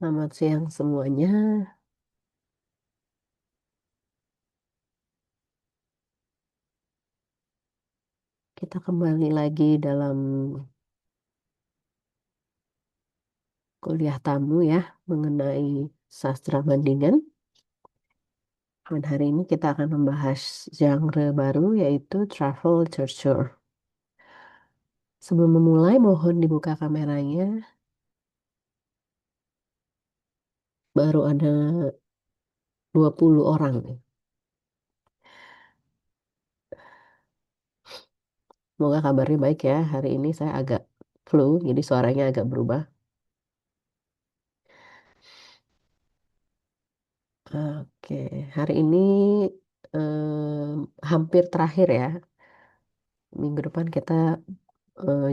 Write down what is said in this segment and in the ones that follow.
Selamat siang semuanya. Kita kembali lagi dalam kuliah tamu ya mengenai sastra bandingan. Dan hari ini kita akan membahas genre baru yaitu travel literature. Sebelum memulai, mohon dibuka kameranya. Baru ada 20 orang nih. Semoga kabarnya baik ya. Hari ini saya agak flu, jadi suaranya agak berubah. Oke, hari ini hampir terakhir ya. Minggu depan kita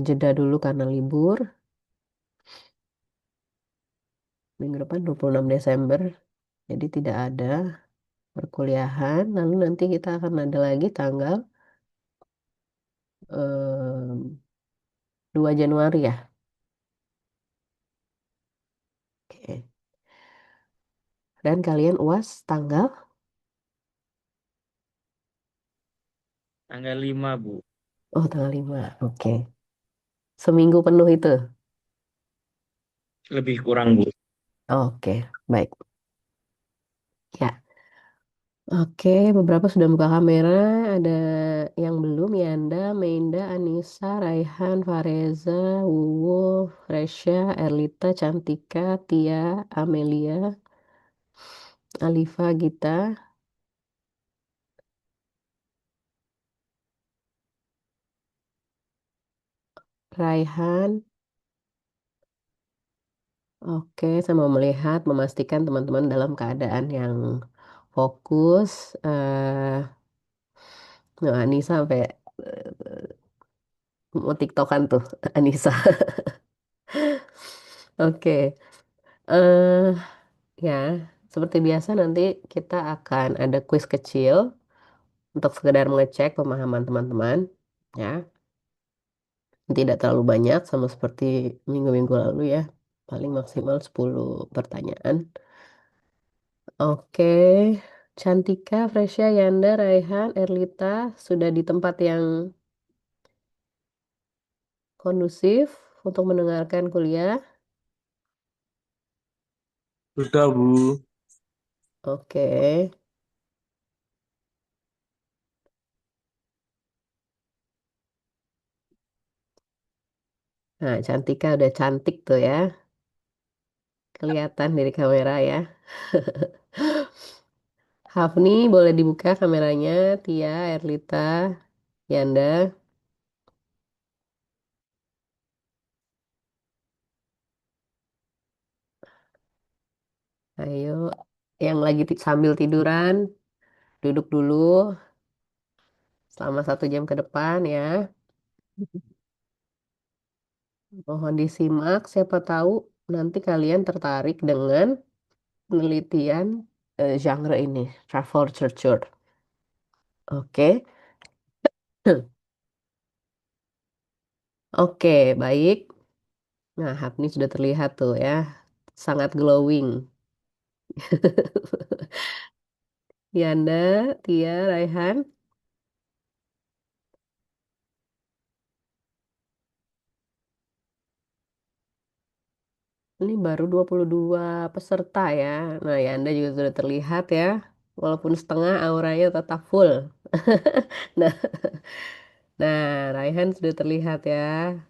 jeda dulu karena libur. Minggu depan 26 Desember. Jadi tidak ada perkuliahan. Lalu nanti kita akan ada lagi tanggal 2 Januari ya. Oke. Dan kalian UAS tanggal? Tanggal 5, Bu. Oh, tanggal 5. Oke. Seminggu penuh itu. Lebih kurang, Bu. Oke, baik. Ya. Oke, beberapa sudah buka kamera. Ada yang belum, Yanda, Meinda, Anissa, Raihan, Fareza, Wuwu, Fresya, Erlita, Cantika, Tia, Amelia, Alifa, Gita, Raihan. Oke, saya mau melihat, memastikan teman-teman dalam keadaan yang fokus. Nah, Anissa sampai mau TikTokan tuh, Anissa. Oke, eh ya, seperti biasa nanti kita akan ada kuis kecil untuk sekedar mengecek pemahaman teman-teman. Ya, tidak terlalu banyak sama seperti minggu-minggu lalu ya. Paling maksimal 10 pertanyaan. Oke, Cantika, Fresya, Yanda, Raihan, Erlita sudah di tempat yang kondusif untuk mendengarkan kuliah. Sudah, Bu. Oke, nah Cantika udah cantik tuh ya, kelihatan dari kamera ya. Hafni boleh dibuka kameranya, Tia, Erlita, Yanda, ayo. Yang lagi sambil tiduran, duduk dulu selama 1 jam ke depan ya. Mohon disimak, siapa tahu nanti kalian tertarik dengan penelitian genre ini, travel literature. Oke, oke, baik. Nah, Hapni sudah terlihat tuh ya, sangat glowing. Yanda, Tia, Raihan, ini baru 22 peserta ya. Nah, Yanda juga sudah terlihat ya, walaupun setengah auranya tetap full. Nah, nah, Raihan sudah terlihat ya.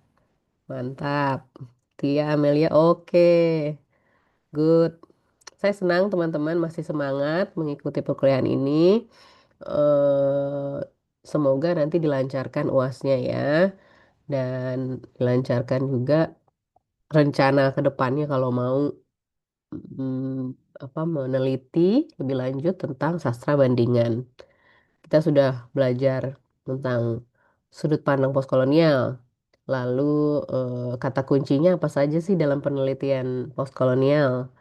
Mantap. Tia, Amelia, oke. Good. Saya senang teman-teman masih semangat mengikuti perkuliahan ini. eh Semoga nanti dilancarkan UASnya ya. Dan dilancarkan juga rencana ke depannya kalau mau meneliti lebih lanjut tentang sastra bandingan. Kita sudah belajar tentang sudut pandang postkolonial. Lalu kata kuncinya apa saja sih dalam penelitian postkolonial?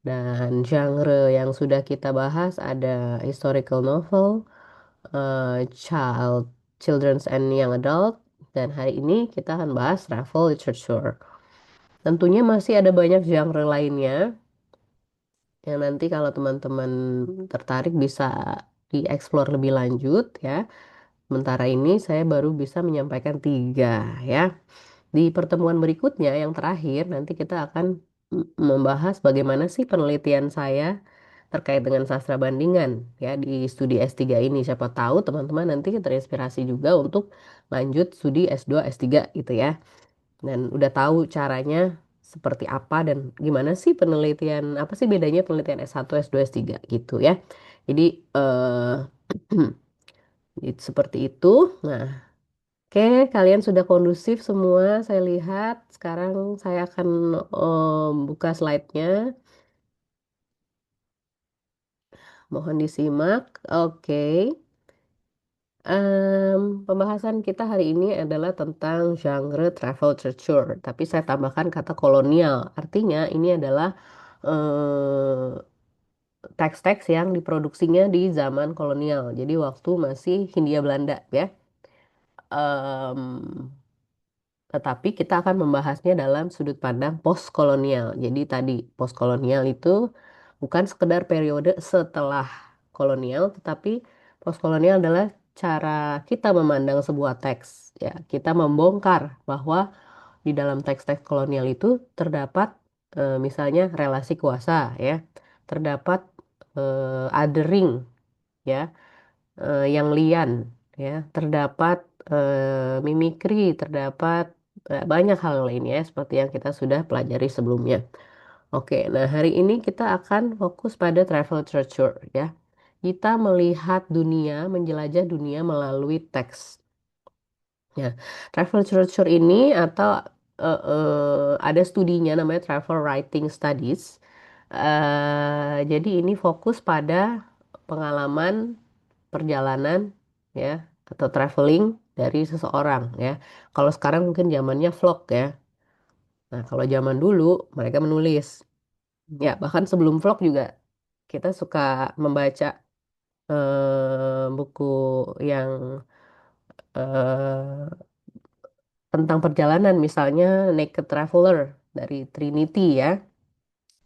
Dan genre yang sudah kita bahas ada historical novel, children's and young adult, dan hari ini kita akan bahas travel literature. Tentunya masih ada banyak genre lainnya, yang nanti kalau teman-teman tertarik bisa dieksplor lebih lanjut ya. Sementara ini saya baru bisa menyampaikan tiga ya. Di pertemuan berikutnya yang terakhir nanti kita akan membahas bagaimana sih penelitian saya terkait dengan sastra bandingan ya di studi S3 ini. Siapa tahu teman-teman nanti terinspirasi juga untuk lanjut studi S2, S3 gitu ya. Dan udah tahu caranya seperti apa dan gimana sih penelitian, apa sih bedanya penelitian S1, S2, S3 gitu ya. Jadi seperti itu. Nah, oke, kalian sudah kondusif semua, saya lihat. Sekarang saya akan buka slide-nya. Mohon disimak. Oke. Pembahasan kita hari ini adalah tentang genre travel literature, tapi saya tambahkan kata kolonial. Artinya ini adalah eh, teks-teks yang diproduksinya di zaman kolonial. Jadi waktu masih Hindia Belanda ya. Em, Tetapi kita akan membahasnya dalam sudut pandang postkolonial. Jadi tadi postkolonial itu bukan sekedar periode setelah kolonial, tetapi postkolonial adalah cara kita memandang sebuah teks. Ya, kita membongkar bahwa di dalam teks-teks kolonial itu terdapat misalnya relasi kuasa, ya, terdapat othering, ya, yang lian, ya, terdapat mimikri, terdapat banyak hal lainnya seperti yang kita sudah pelajari sebelumnya. Oke, nah hari ini kita akan fokus pada travel literature ya. Kita melihat dunia, menjelajah dunia melalui teks. Ya, travel literature ini atau ada studinya namanya travel writing studies. Jadi ini fokus pada pengalaman perjalanan ya atau traveling dari seseorang ya. Kalau sekarang mungkin zamannya vlog ya. Nah, kalau zaman dulu mereka menulis. Ya, bahkan sebelum vlog juga kita suka membaca buku yang eh, tentang perjalanan, misalnya Naked Traveler dari Trinity ya.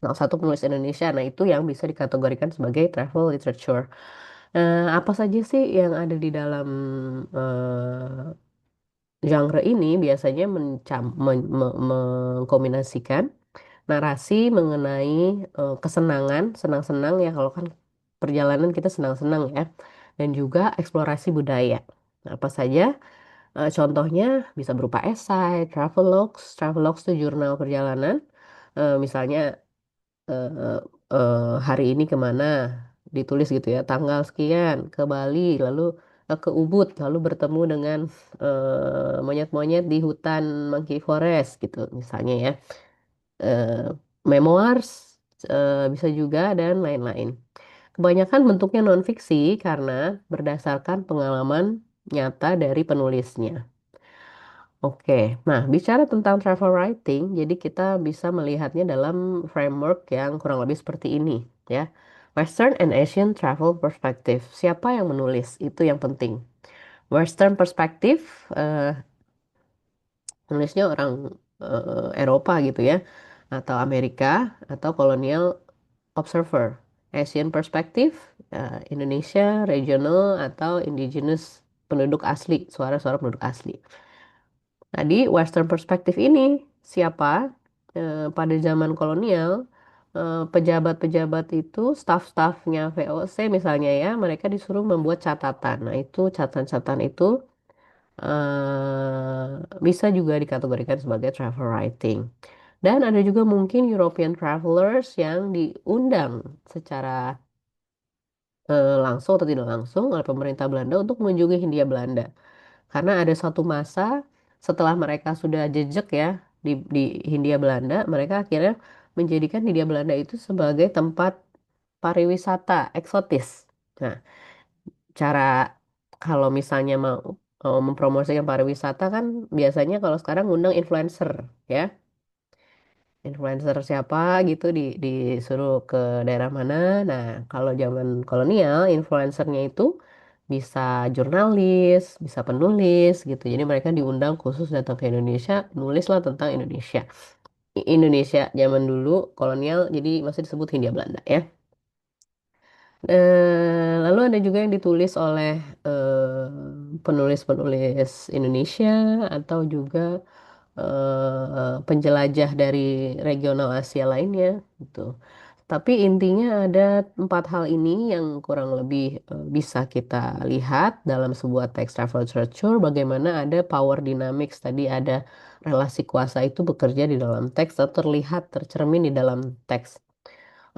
Salah satu penulis Indonesia. Nah, itu yang bisa dikategorikan sebagai travel literature. Apa saja sih yang ada di dalam genre ini biasanya mengkombinasikan narasi mengenai kesenangan, senang-senang ya kalau kan perjalanan kita senang-senang ya, dan juga eksplorasi budaya. Nah, apa saja? Contohnya bisa berupa esai, travelogues itu jurnal perjalanan. Misalnya eh, hari ini kemana, ditulis gitu ya, tanggal sekian ke Bali, lalu ke Ubud, lalu bertemu dengan monyet-monyet di hutan Monkey Forest gitu misalnya ya. Eh, Memoirs bisa juga dan lain-lain. Kebanyakan bentuknya non-fiksi karena berdasarkan pengalaman nyata dari penulisnya. Oke, nah bicara tentang travel writing, jadi kita bisa melihatnya dalam framework yang kurang lebih seperti ini, ya. Western and Asian Travel Perspective. Siapa yang menulis? Itu yang penting. Western Perspective, penulisnya orang Eropa gitu ya, atau Amerika, atau Colonial Observer. Asian Perspective, Indonesia, Regional, atau Indigenous penduduk asli, suara-suara penduduk asli. Nah, di Western Perspective ini siapa pada zaman kolonial pejabat-pejabat itu staf-stafnya VOC misalnya ya mereka disuruh membuat catatan. Nah, itu catatan-catatan itu bisa juga dikategorikan sebagai travel writing. Dan ada juga mungkin European travelers yang diundang secara langsung atau tidak langsung oleh pemerintah Belanda untuk mengunjungi Hindia Belanda. Karena ada satu masa setelah mereka sudah jejak ya di Hindia Belanda, mereka akhirnya menjadikan Hindia Belanda itu sebagai tempat pariwisata eksotis. Nah, cara kalau misalnya mau mempromosikan pariwisata kan biasanya kalau sekarang ngundang influencer ya. Influencer siapa gitu disuruh ke daerah mana. Nah, kalau zaman kolonial influencernya itu bisa jurnalis, bisa penulis gitu. Jadi mereka diundang khusus datang ke Indonesia, nulislah tentang Indonesia. Indonesia zaman dulu kolonial, jadi masih disebut Hindia Belanda ya. Lalu ada juga yang ditulis oleh penulis-penulis Indonesia atau juga penjelajah dari regional Asia lainnya gitu. Tapi intinya ada empat hal ini yang kurang lebih bisa kita lihat dalam sebuah text travel literature. Bagaimana ada power dynamics tadi, ada relasi kuasa itu bekerja di dalam teks atau terlihat tercermin di dalam teks.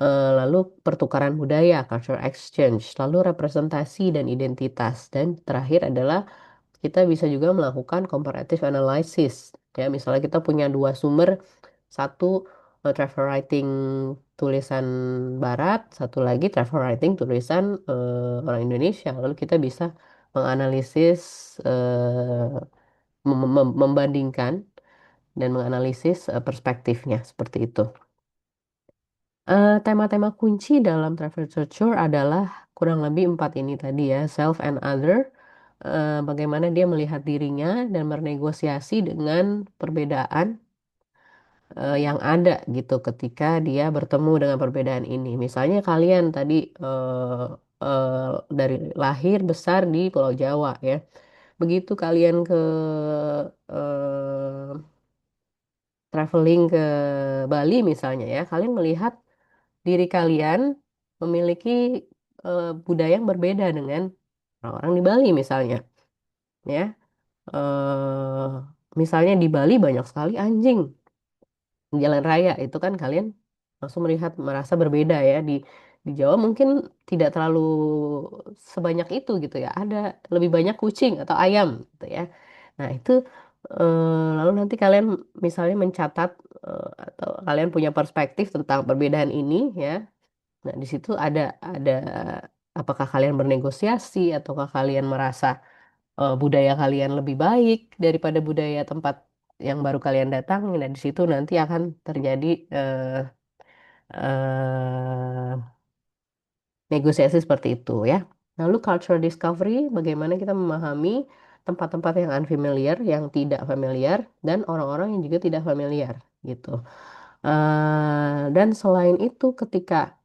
Lalu pertukaran budaya, culture exchange, lalu representasi dan identitas, dan terakhir adalah kita bisa juga melakukan comparative analysis. Ya, misalnya kita punya dua sumber, satu travel writing tulisan Barat, satu lagi travel writing tulisan orang Indonesia. Lalu kita bisa menganalisis, membandingkan dan menganalisis perspektifnya seperti itu. Tema-tema kunci dalam travel literature adalah kurang lebih empat ini tadi ya, self and other, bagaimana dia melihat dirinya dan bernegosiasi dengan perbedaan yang ada gitu ketika dia bertemu dengan perbedaan ini. Misalnya kalian tadi dari lahir besar di Pulau Jawa ya, begitu kalian ke eh, traveling ke Bali misalnya ya, kalian melihat diri kalian memiliki budaya yang berbeda dengan orang-orang di Bali misalnya, ya. eh Misalnya di Bali banyak sekali anjing di jalan raya, itu kan kalian langsung melihat merasa berbeda ya. Di Jawa mungkin tidak terlalu sebanyak itu gitu ya. Ada lebih banyak kucing atau ayam gitu ya. Nah, itu lalu nanti kalian misalnya mencatat atau kalian punya perspektif tentang perbedaan ini ya. Nah, di situ ada apakah kalian bernegosiasi ataukah kalian merasa budaya kalian lebih baik daripada budaya tempat yang baru kalian datangi. Nah, di situ nanti akan terjadi eh, negosiasi seperti itu ya. Lalu cultural discovery, bagaimana kita memahami tempat-tempat yang unfamiliar, yang tidak familiar, dan orang-orang yang juga tidak familiar gitu. Dan selain itu, ketika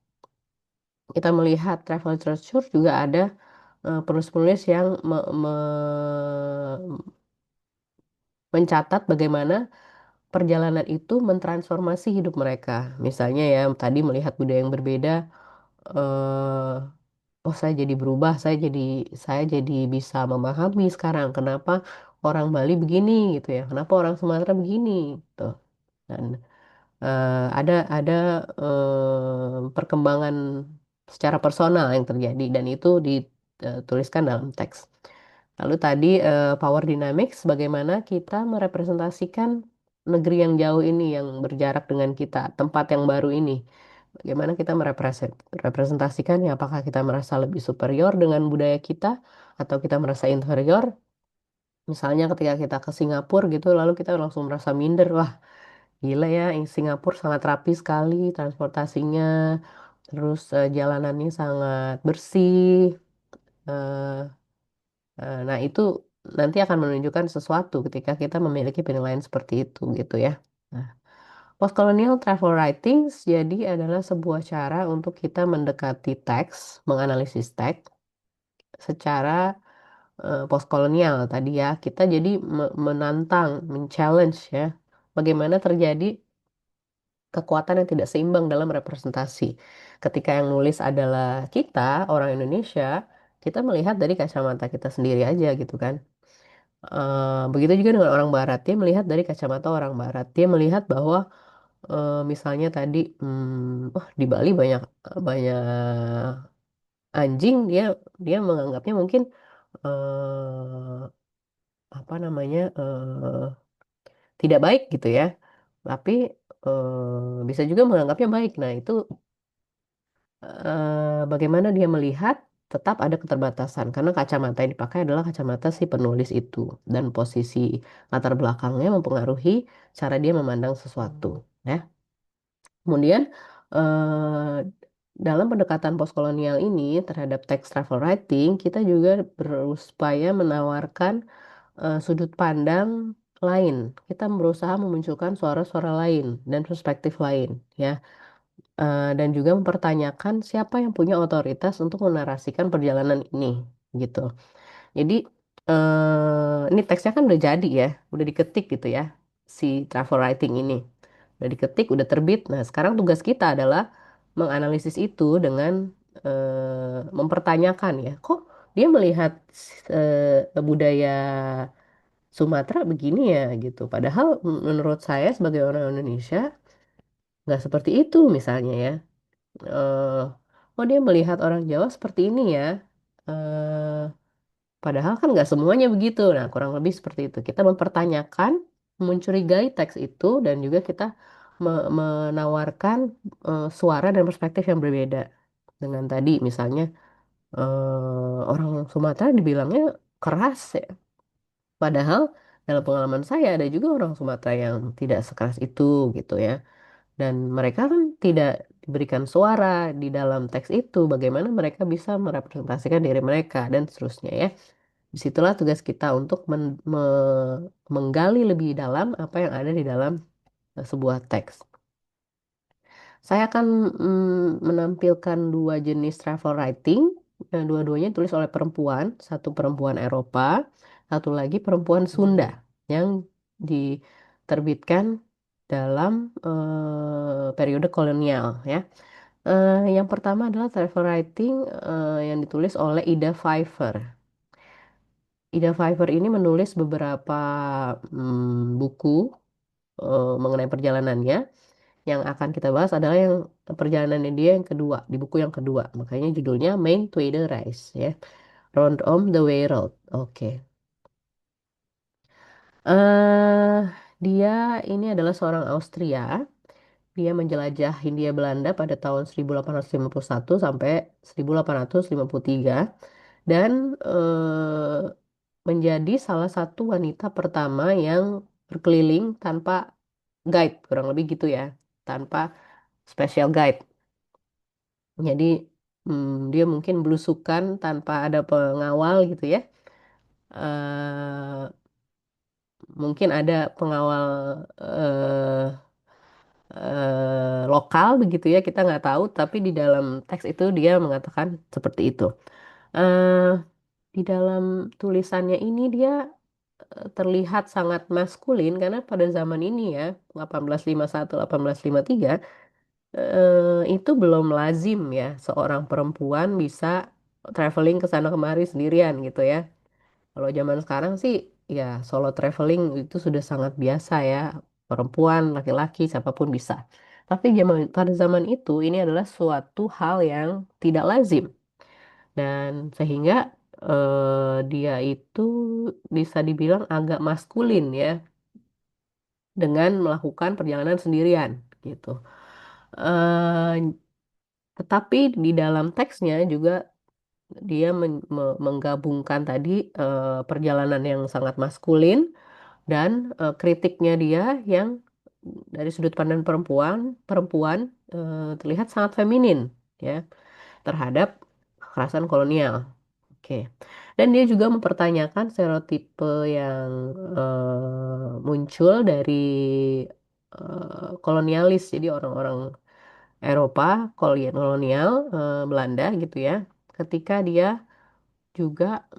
kita melihat travel literature juga ada penulis-penulis yang mencatat bagaimana perjalanan itu mentransformasi hidup mereka. Misalnya ya, tadi melihat budaya yang berbeda, oh saya jadi berubah, saya jadi bisa memahami sekarang kenapa orang Bali begini gitu ya, kenapa orang Sumatera begini gitu. Dan ada perkembangan secara personal yang terjadi dan itu dituliskan dalam teks. Lalu tadi power dynamics, bagaimana kita merepresentasikan negeri yang jauh ini, yang berjarak dengan kita, tempat yang baru ini. Bagaimana kita merepresentasikannya, apakah kita merasa lebih superior dengan budaya kita, atau kita merasa inferior. Misalnya ketika kita ke Singapura gitu, lalu kita langsung merasa minder, wah gila ya, Singapura sangat rapi sekali transportasinya, terus jalanannya sangat bersih. eh, nah, itu nanti akan menunjukkan sesuatu ketika kita memiliki penilaian seperti itu gitu ya. Nah, postcolonial travel writings jadi adalah sebuah cara untuk kita mendekati teks, menganalisis teks secara postkolonial tadi ya. Kita jadi menantang, men-challenge ya. Bagaimana terjadi kekuatan yang tidak seimbang dalam representasi. Ketika yang nulis adalah kita, orang Indonesia, kita melihat dari kacamata kita sendiri aja gitu kan. Begitu juga dengan orang Barat, dia melihat dari kacamata orang Barat. Dia melihat bahwa misalnya tadi, oh di Bali banyak banyak anjing, dia menganggapnya mungkin apa namanya tidak baik gitu ya. Tapi bisa juga menganggapnya baik. Nah itu bagaimana dia melihat tetap ada keterbatasan karena kacamata yang dipakai adalah kacamata si penulis itu dan posisi latar belakangnya mempengaruhi cara dia memandang sesuatu ya. Kemudian eh, dalam pendekatan postkolonial ini terhadap text travel writing kita juga berupaya menawarkan sudut pandang lain. Kita berusaha memunculkan suara-suara lain dan perspektif lain, ya. Dan juga mempertanyakan siapa yang punya otoritas untuk menarasikan perjalanan ini, gitu. Jadi ini teksnya kan udah jadi ya, udah diketik gitu ya, si travel writing ini. Udah diketik, udah terbit. Nah, sekarang tugas kita adalah menganalisis itu dengan mempertanyakan ya, kok dia melihat budaya Sumatera begini ya gitu. Padahal menurut saya sebagai orang Indonesia nggak seperti itu misalnya ya. Oh dia melihat orang Jawa seperti ini ya. Eh, Padahal kan nggak semuanya begitu. Nah, kurang lebih seperti itu. Kita mempertanyakan, mencurigai teks itu, dan juga kita menawarkan suara dan perspektif yang berbeda. Dengan tadi, misalnya orang Sumatera dibilangnya keras ya. Padahal dalam pengalaman saya ada juga orang Sumatera yang tidak sekeras itu gitu ya. Dan mereka kan tidak diberikan suara di dalam teks itu. Bagaimana mereka bisa merepresentasikan diri mereka dan seterusnya ya. Disitulah tugas kita untuk menggali lebih dalam apa yang ada di dalam sebuah teks. Saya akan menampilkan dua jenis travel writing. Dua-duanya ditulis oleh perempuan, satu perempuan Eropa, satu lagi perempuan Sunda yang diterbitkan dalam periode kolonial ya. Yang pertama adalah travel writing yang ditulis oleh Ida Pfeiffer. Ida Pfeiffer ini menulis beberapa buku mengenai perjalanannya. Yang akan kita bahas adalah yang perjalanannya dia yang kedua, di buku yang kedua. Makanya judulnya Main Tweede Reis ya. Round om the Wereld. Oke. eh Dia ini adalah seorang Austria. Dia menjelajah Hindia Belanda pada tahun 1851 sampai 1853 dan menjadi salah satu wanita pertama yang berkeliling tanpa guide, kurang lebih gitu ya, tanpa special guide. Jadi dia mungkin belusukan tanpa ada pengawal gitu ya. eh Mungkin ada pengawal eh lokal begitu ya, kita nggak tahu. Tapi di dalam teks itu dia mengatakan seperti itu. eh di dalam tulisannya ini dia terlihat sangat maskulin karena pada zaman ini ya 1851 1853 itu belum lazim ya seorang perempuan bisa traveling ke sana kemari sendirian gitu ya. Kalau zaman sekarang sih ya solo traveling itu sudah sangat biasa ya. Perempuan, laki-laki, siapapun bisa. Tapi pada zaman itu ini adalah suatu hal yang tidak lazim. Dan sehingga dia itu bisa dibilang agak maskulin ya dengan melakukan perjalanan sendirian gitu. Eh, tetapi di dalam teksnya juga dia menggabungkan tadi perjalanan yang sangat maskulin dan kritiknya dia yang dari sudut pandang perempuan, perempuan terlihat sangat feminin ya terhadap kekerasan kolonial. Oke. Dan dia juga mempertanyakan stereotipe yang muncul dari kolonialis. Jadi orang-orang Eropa kolonial Belanda gitu ya. Ketika dia juga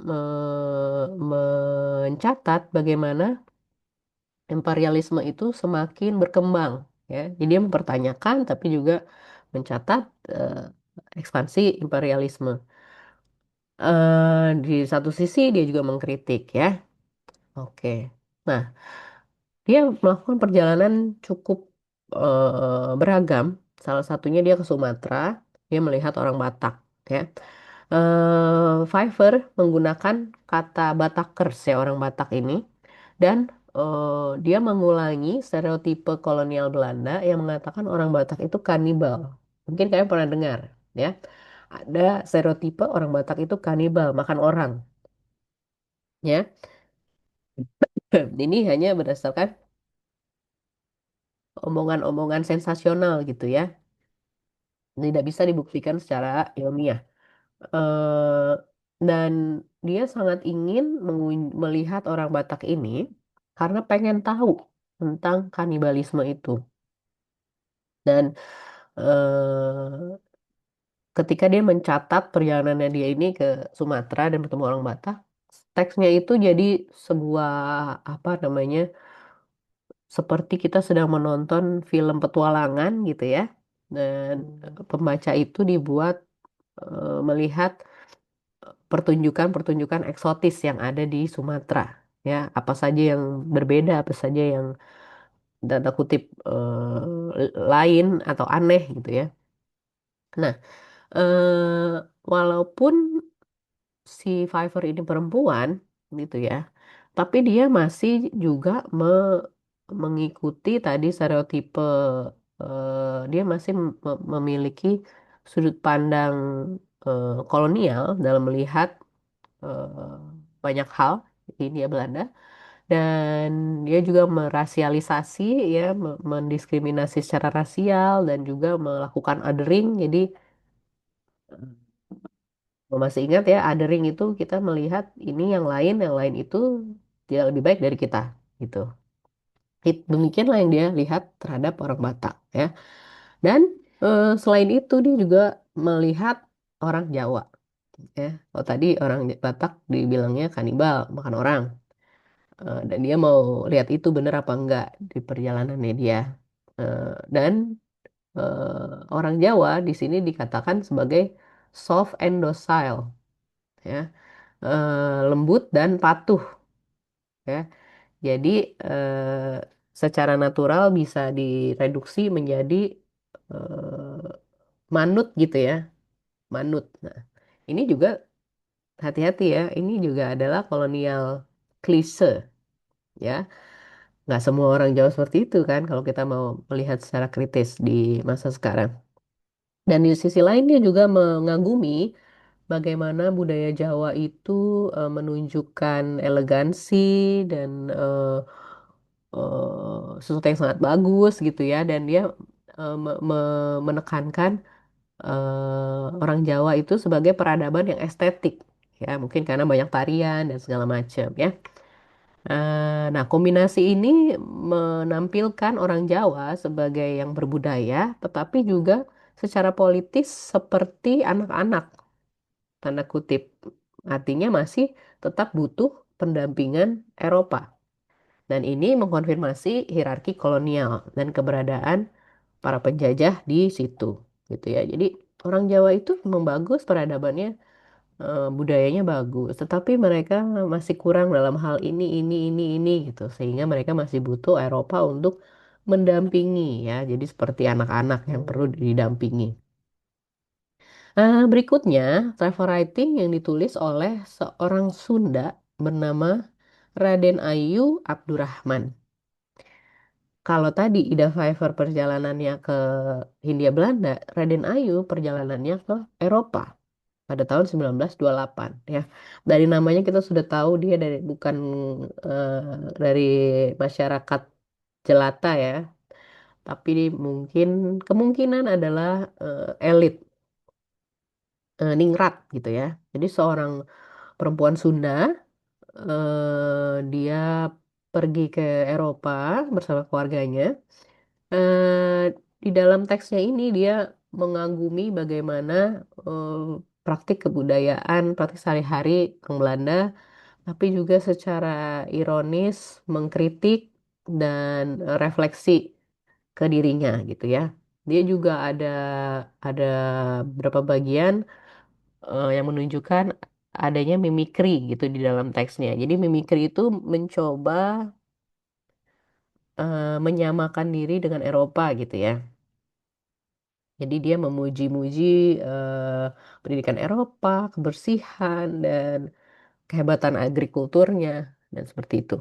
mencatat bagaimana imperialisme itu semakin berkembang ya. Jadi dia mempertanyakan tapi juga mencatat eh, ekspansi imperialisme. Di satu sisi dia juga mengkritik ya. Oke. Nah, dia melakukan perjalanan cukup beragam. Salah satunya dia ke Sumatera, dia melihat orang Batak ya. Pfeiffer menggunakan kata Batakers ya orang Batak ini dan dia mengulangi stereotipe kolonial Belanda yang mengatakan orang Batak itu kanibal. Mungkin kalian pernah dengar ya. Ada stereotipe orang Batak itu kanibal, makan orang ya. Ini hanya berdasarkan omongan-omongan sensasional gitu ya. Tidak bisa dibuktikan secara ilmiah. eh dan dia sangat ingin melihat orang Batak ini. karena pengen tahu tentang kanibalisme itu. Dan ketika dia mencatat perjalanannya dia ini ke Sumatera dan bertemu orang Batak, teksnya itu jadi sebuah apa namanya, seperti kita sedang menonton film petualangan gitu ya. Dan pembaca itu dibuat melihat pertunjukan-pertunjukan eksotis yang ada di Sumatera. Ya, apa saja yang berbeda, apa saja yang tanda kutip lain atau aneh gitu ya. Nah, walaupun si Fiverr ini perempuan gitu ya, tapi dia masih juga mengikuti tadi stereotipe, dia masih memiliki sudut pandang kolonial dalam melihat eh, banyak hal di Hindia Belanda, dan dia juga merasialisasi ya, mendiskriminasi secara rasial dan juga melakukan othering. Jadi masih ingat ya, othering itu kita melihat ini yang lain itu tidak lebih baik dari kita gitu. Demikianlah yang dia lihat terhadap orang Batak ya. Dan selain itu dia juga melihat orang Jawa ya. Oh tadi orang Batak dibilangnya kanibal, makan orang. Dan dia mau lihat itu benar apa enggak di perjalanannya dia. Dan orang Jawa di sini dikatakan sebagai soft and docile ya. Lembut dan patuh ya. Jadi secara natural bisa direduksi menjadi manut gitu ya, manut. Nah, ini juga hati-hati ya, ini juga adalah kolonial klise ya. Nggak semua orang Jawa seperti itu kan kalau kita mau melihat secara kritis di masa sekarang. Dan di sisi lain dia juga mengagumi bagaimana budaya Jawa itu menunjukkan elegansi dan sesuatu yang sangat bagus gitu ya. Dan dia menekankan orang Jawa itu sebagai peradaban yang estetik ya, mungkin karena banyak tarian dan segala macam ya. Nah, kombinasi ini menampilkan orang Jawa sebagai yang berbudaya, tetapi juga secara politis seperti anak-anak, tanda kutip. Artinya masih tetap butuh pendampingan Eropa. Dan ini mengkonfirmasi hierarki kolonial dan keberadaan para penjajah di situ, gitu ya. Jadi orang Jawa itu memang bagus peradabannya, budayanya bagus, tetapi mereka masih kurang dalam hal ini gitu, sehingga mereka masih butuh Eropa untuk mendampingi ya. Jadi seperti anak-anak yang perlu didampingi. Berikutnya, travel writing yang ditulis oleh seorang Sunda bernama Raden Ayu Abdurrahman. Kalau tadi Ida Pfeiffer perjalanannya ke Hindia Belanda, Raden Ayu perjalanannya ke Eropa pada tahun 1928 ya. Dari namanya kita sudah tahu dia dari bukan eh, dari masyarakat jelata ya, tapi mungkin kemungkinan adalah elit, ningrat gitu ya. Jadi seorang perempuan Sunda, dia pergi ke Eropa bersama keluarganya. Di dalam teksnya ini dia mengagumi bagaimana eh, praktik kebudayaan, praktik sehari-hari orang Belanda, tapi juga secara ironis mengkritik dan refleksi ke dirinya gitu ya. Dia juga ada beberapa bagian yang menunjukkan adanya mimikri gitu di dalam teksnya. Jadi mimikri itu mencoba menyamakan diri dengan Eropa gitu ya. Jadi dia memuji-muji pendidikan Eropa, kebersihan dan kehebatan agrikulturnya dan seperti itu.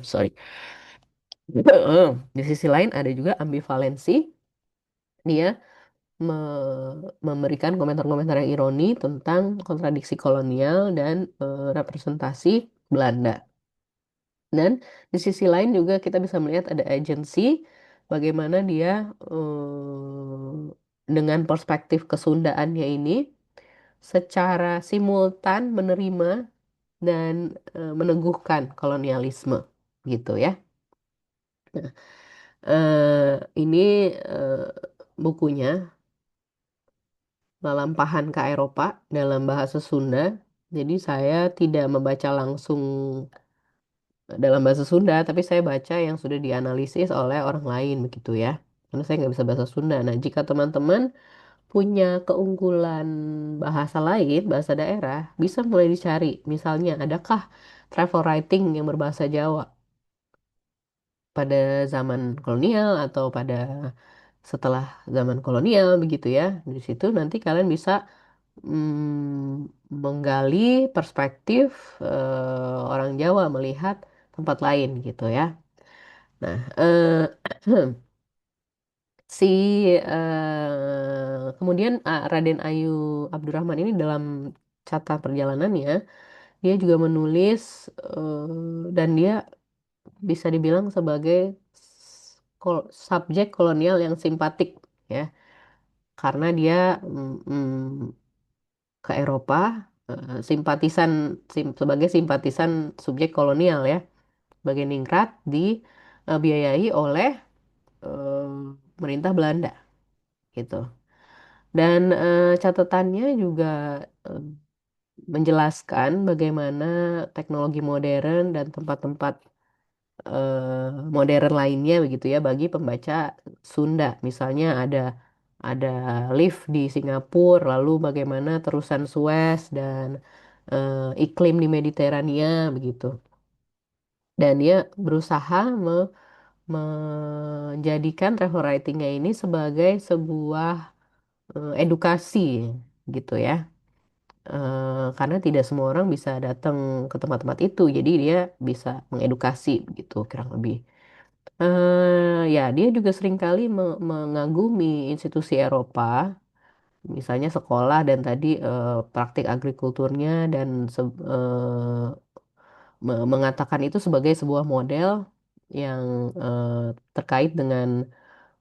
Sorry. Di sisi lain ada juga ambivalensi. Dia memberikan komentar-komentar yang ironi tentang kontradiksi kolonial dan representasi Belanda. Dan di sisi lain juga kita bisa melihat ada agensi, bagaimana dia dengan perspektif kesundaannya ini secara simultan menerima dan meneguhkan kolonialisme gitu ya. Nah, ini eh, bukunya Lalampahan ke Eropa dalam bahasa Sunda. Jadi saya tidak membaca langsung dalam bahasa Sunda, tapi saya baca yang sudah dianalisis oleh orang lain begitu ya. Karena saya nggak bisa bahasa Sunda. Nah, jika teman-teman punya keunggulan bahasa lain, bahasa daerah, bisa mulai dicari. Misalnya, adakah travel writing yang berbahasa Jawa pada zaman kolonial atau pada setelah zaman kolonial begitu ya. Di situ nanti kalian bisa menggali perspektif orang Jawa melihat tempat lain gitu ya. Nah, si kemudian Raden Ayu Abdurrahman ini dalam catatan perjalanannya dia juga menulis dan dia bisa dibilang sebagai subjek kolonial yang simpatik ya karena dia ke Eropa simpatisan sebagai simpatisan subjek kolonial ya sebagai ningrat dibiayai oleh eh, pemerintah Belanda gitu. Dan catatannya juga eh, menjelaskan bagaimana teknologi modern dan tempat-tempat modern lainnya begitu ya bagi pembaca Sunda. Misalnya ada lift di Singapura, lalu bagaimana terusan Suez dan iklim di Mediterania begitu. Dan dia berusaha menjadikan travel writing-nya ini sebagai sebuah edukasi gitu ya. Karena tidak semua orang bisa datang ke tempat-tempat itu, jadi dia bisa mengedukasi gitu kurang lebih. Ya, dia juga seringkali mengagumi institusi Eropa, misalnya sekolah dan tadi praktik agrikulturnya dan mengatakan itu sebagai sebuah model yang terkait dengan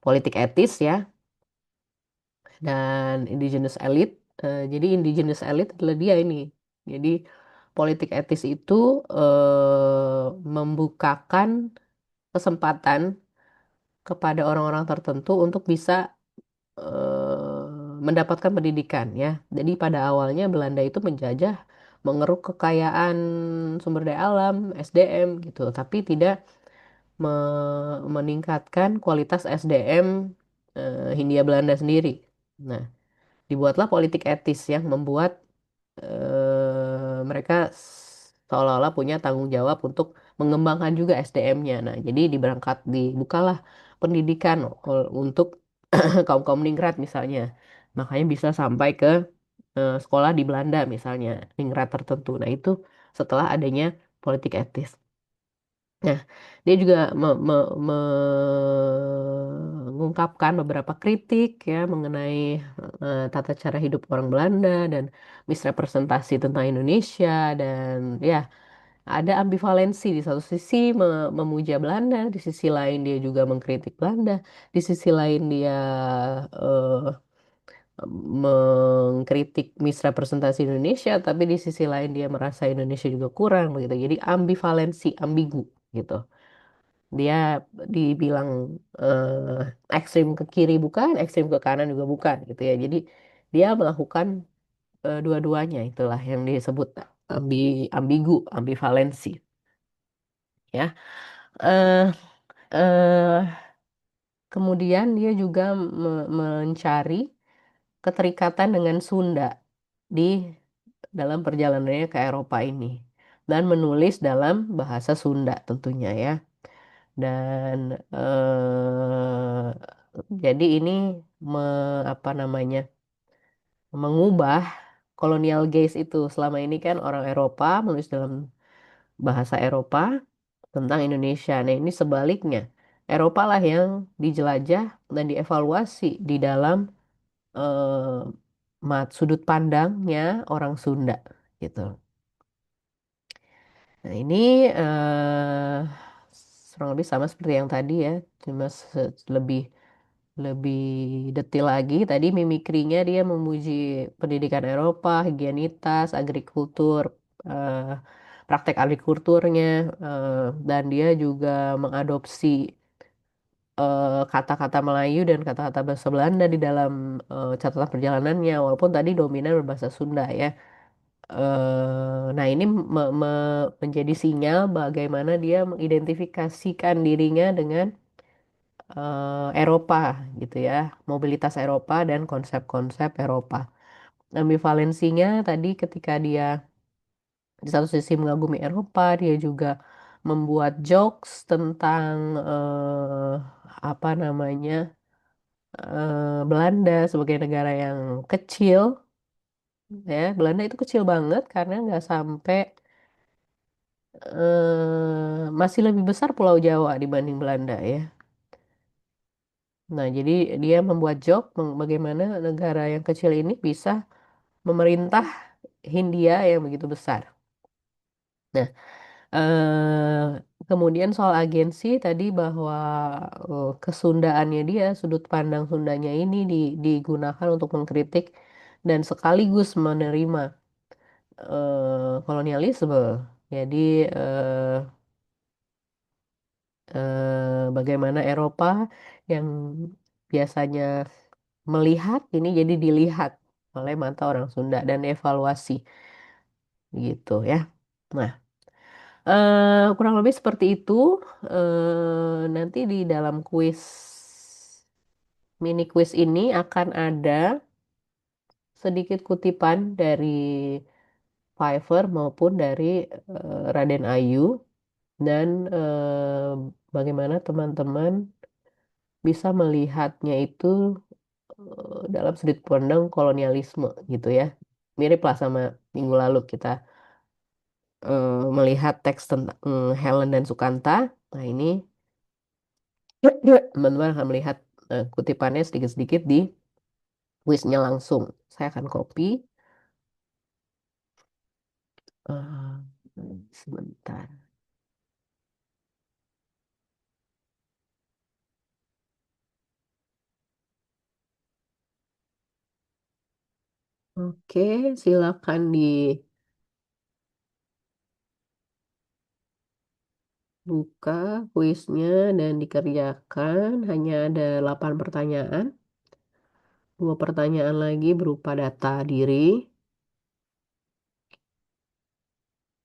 politik etis ya dan indigenous elite. Jadi indigenous elite adalah dia ini. Jadi politik etis itu membukakan kesempatan kepada orang-orang tertentu untuk bisa mendapatkan pendidikan ya. Jadi pada awalnya Belanda itu menjajah mengeruk kekayaan sumber daya alam, SDM gitu, tapi tidak meningkatkan kualitas SDM Hindia Belanda sendiri. Nah, dibuatlah politik etis yang membuat mereka seolah-olah punya tanggung jawab untuk mengembangkan juga SDM-nya. Nah, jadi dibukalah pendidikan untuk kaum-kaum ningrat misalnya. Makanya bisa sampai ke sekolah di Belanda misalnya, ningrat tertentu. Nah, itu setelah adanya politik etis. Nah, dia juga mengungkapkan beberapa kritik ya mengenai tata cara hidup orang Belanda dan misrepresentasi tentang Indonesia dan ya ada ambivalensi di satu sisi memuja Belanda, di sisi lain dia juga mengkritik Belanda, di sisi lain dia eh, mengkritik misrepresentasi Indonesia, tapi di sisi lain dia merasa Indonesia juga kurang begitu. Jadi ambivalensi, ambigu gitu. Dia dibilang ekstrim ke kiri bukan, ekstrim ke kanan juga bukan gitu ya. Jadi dia melakukan dua-duanya itulah yang disebut ambigu, ambivalensi ya. Eh eh Kemudian dia juga mencari keterikatan dengan Sunda di dalam perjalanannya ke Eropa ini dan menulis dalam bahasa Sunda tentunya ya. Dan jadi ini apa namanya mengubah kolonial gaze itu selama ini kan orang Eropa menulis dalam bahasa Eropa tentang Indonesia. Nah ini sebaliknya Eropa lah yang dijelajah dan dievaluasi di dalam sudut pandangnya orang Sunda gitu. Nah ini kurang lebih sama seperti yang tadi ya, cuma lebih lebih detail lagi. Tadi mimikrinya dia memuji pendidikan Eropa, higienitas, agrikultur, praktek agrikulturnya, dan dia juga mengadopsi kata-kata Melayu dan kata-kata bahasa Belanda di dalam catatan perjalanannya, walaupun tadi dominan berbahasa Sunda ya. Nah, ini menjadi sinyal bagaimana dia mengidentifikasikan dirinya dengan Eropa gitu ya, mobilitas Eropa dan konsep-konsep Eropa. Ambivalensinya tadi ketika dia di satu sisi mengagumi Eropa, dia juga membuat jokes tentang apa namanya Belanda sebagai negara yang kecil, ya Belanda itu kecil banget karena nggak sampai masih lebih besar Pulau Jawa dibanding Belanda ya. Nah, jadi dia membuat joke bagaimana negara yang kecil ini bisa memerintah Hindia yang begitu besar. Nah, kemudian soal agensi tadi bahwa kesundaannya dia, sudut pandang Sundanya ini digunakan untuk mengkritik dan sekaligus menerima kolonialisme. Jadi eh, bagaimana Eropa yang biasanya melihat ini jadi dilihat oleh mata orang Sunda dan evaluasi gitu ya. Nah, kurang lebih seperti itu. Nanti di dalam mini quiz ini akan ada sedikit kutipan dari Fiverr maupun dari Raden Ayu dan bagaimana teman-teman bisa melihatnya itu dalam sudut pandang kolonialisme gitu ya. Mirip lah sama minggu lalu kita melihat teks tentang Helen dan Sukanta. Nah, ini teman-teman akan melihat kutipannya sedikit-sedikit di kuisnya langsung. Saya akan copy. Eh, sebentar. Oke, silakan dibuka kuisnya dan dikerjakan. Hanya ada 8 pertanyaan. Dua pertanyaan lagi berupa data diri.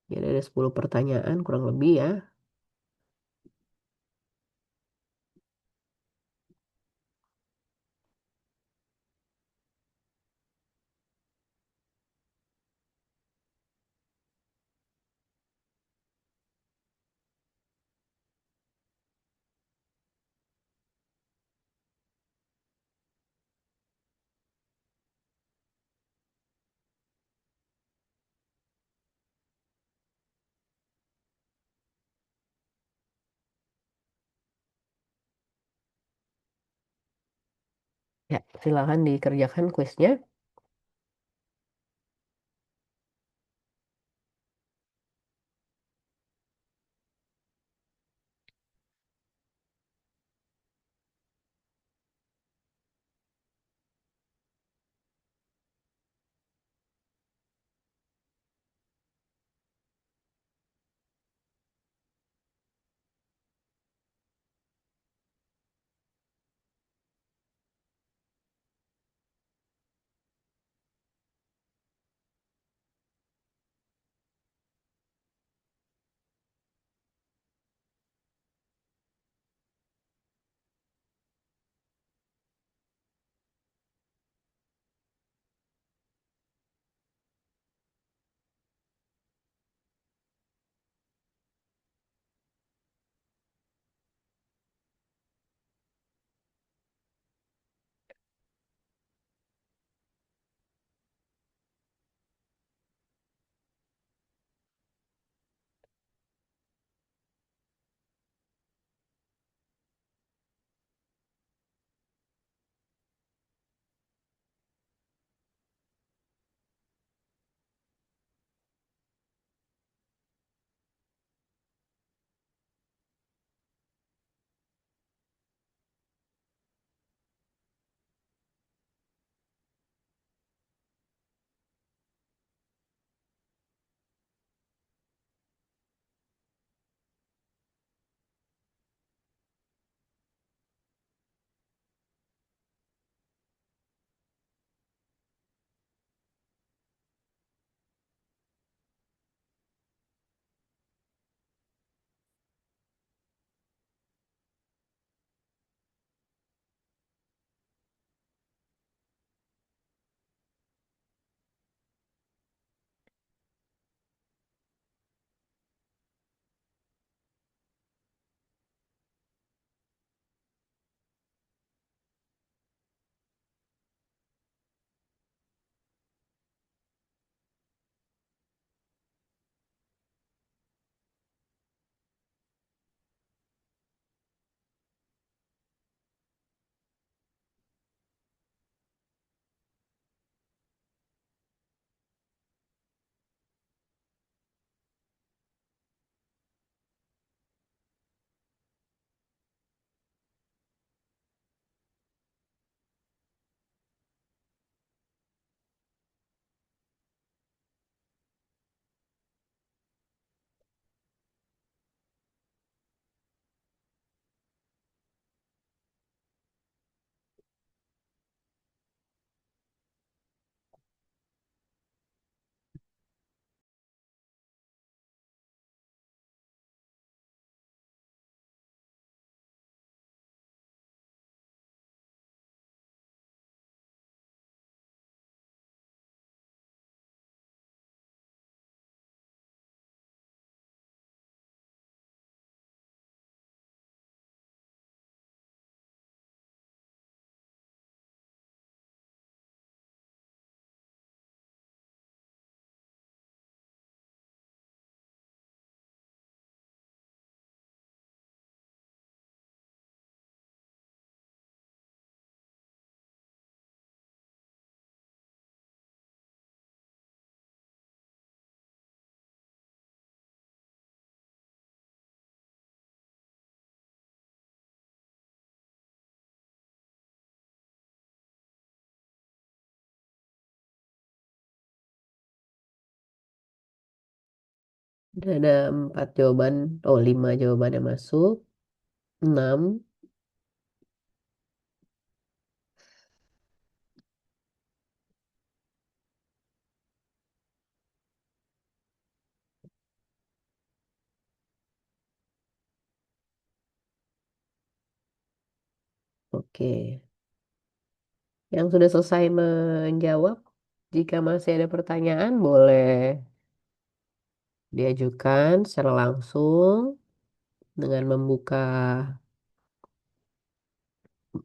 Jadi ada 10 pertanyaan kurang lebih ya. Ya, silakan dikerjakan kuisnya. Ada 4 jawaban, oh 5 jawaban yang masuk, 6. Oke. Yang sudah selesai menjawab, jika masih ada pertanyaan, boleh diajukan secara langsung dengan membuka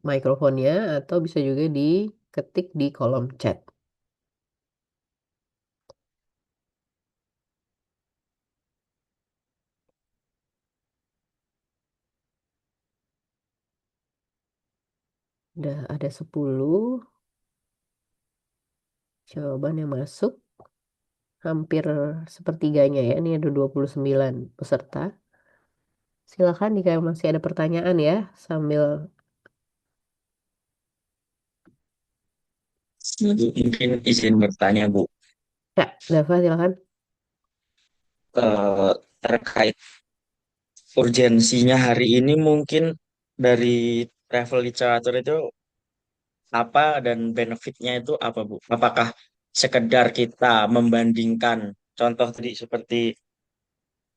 mikrofonnya atau bisa juga diketik di kolom chat. Udah ada 10 jawaban yang masuk, hampir sepertiganya ya. Ini ada 29 peserta. Silakan jika masih ada pertanyaan ya, sambil Mungkin izin bertanya, Bu. ya, Dava silakan. Terkait urgensinya hari ini mungkin dari travel literatur itu apa dan benefitnya itu apa, Bu? Apakah sekedar kita membandingkan contoh tadi seperti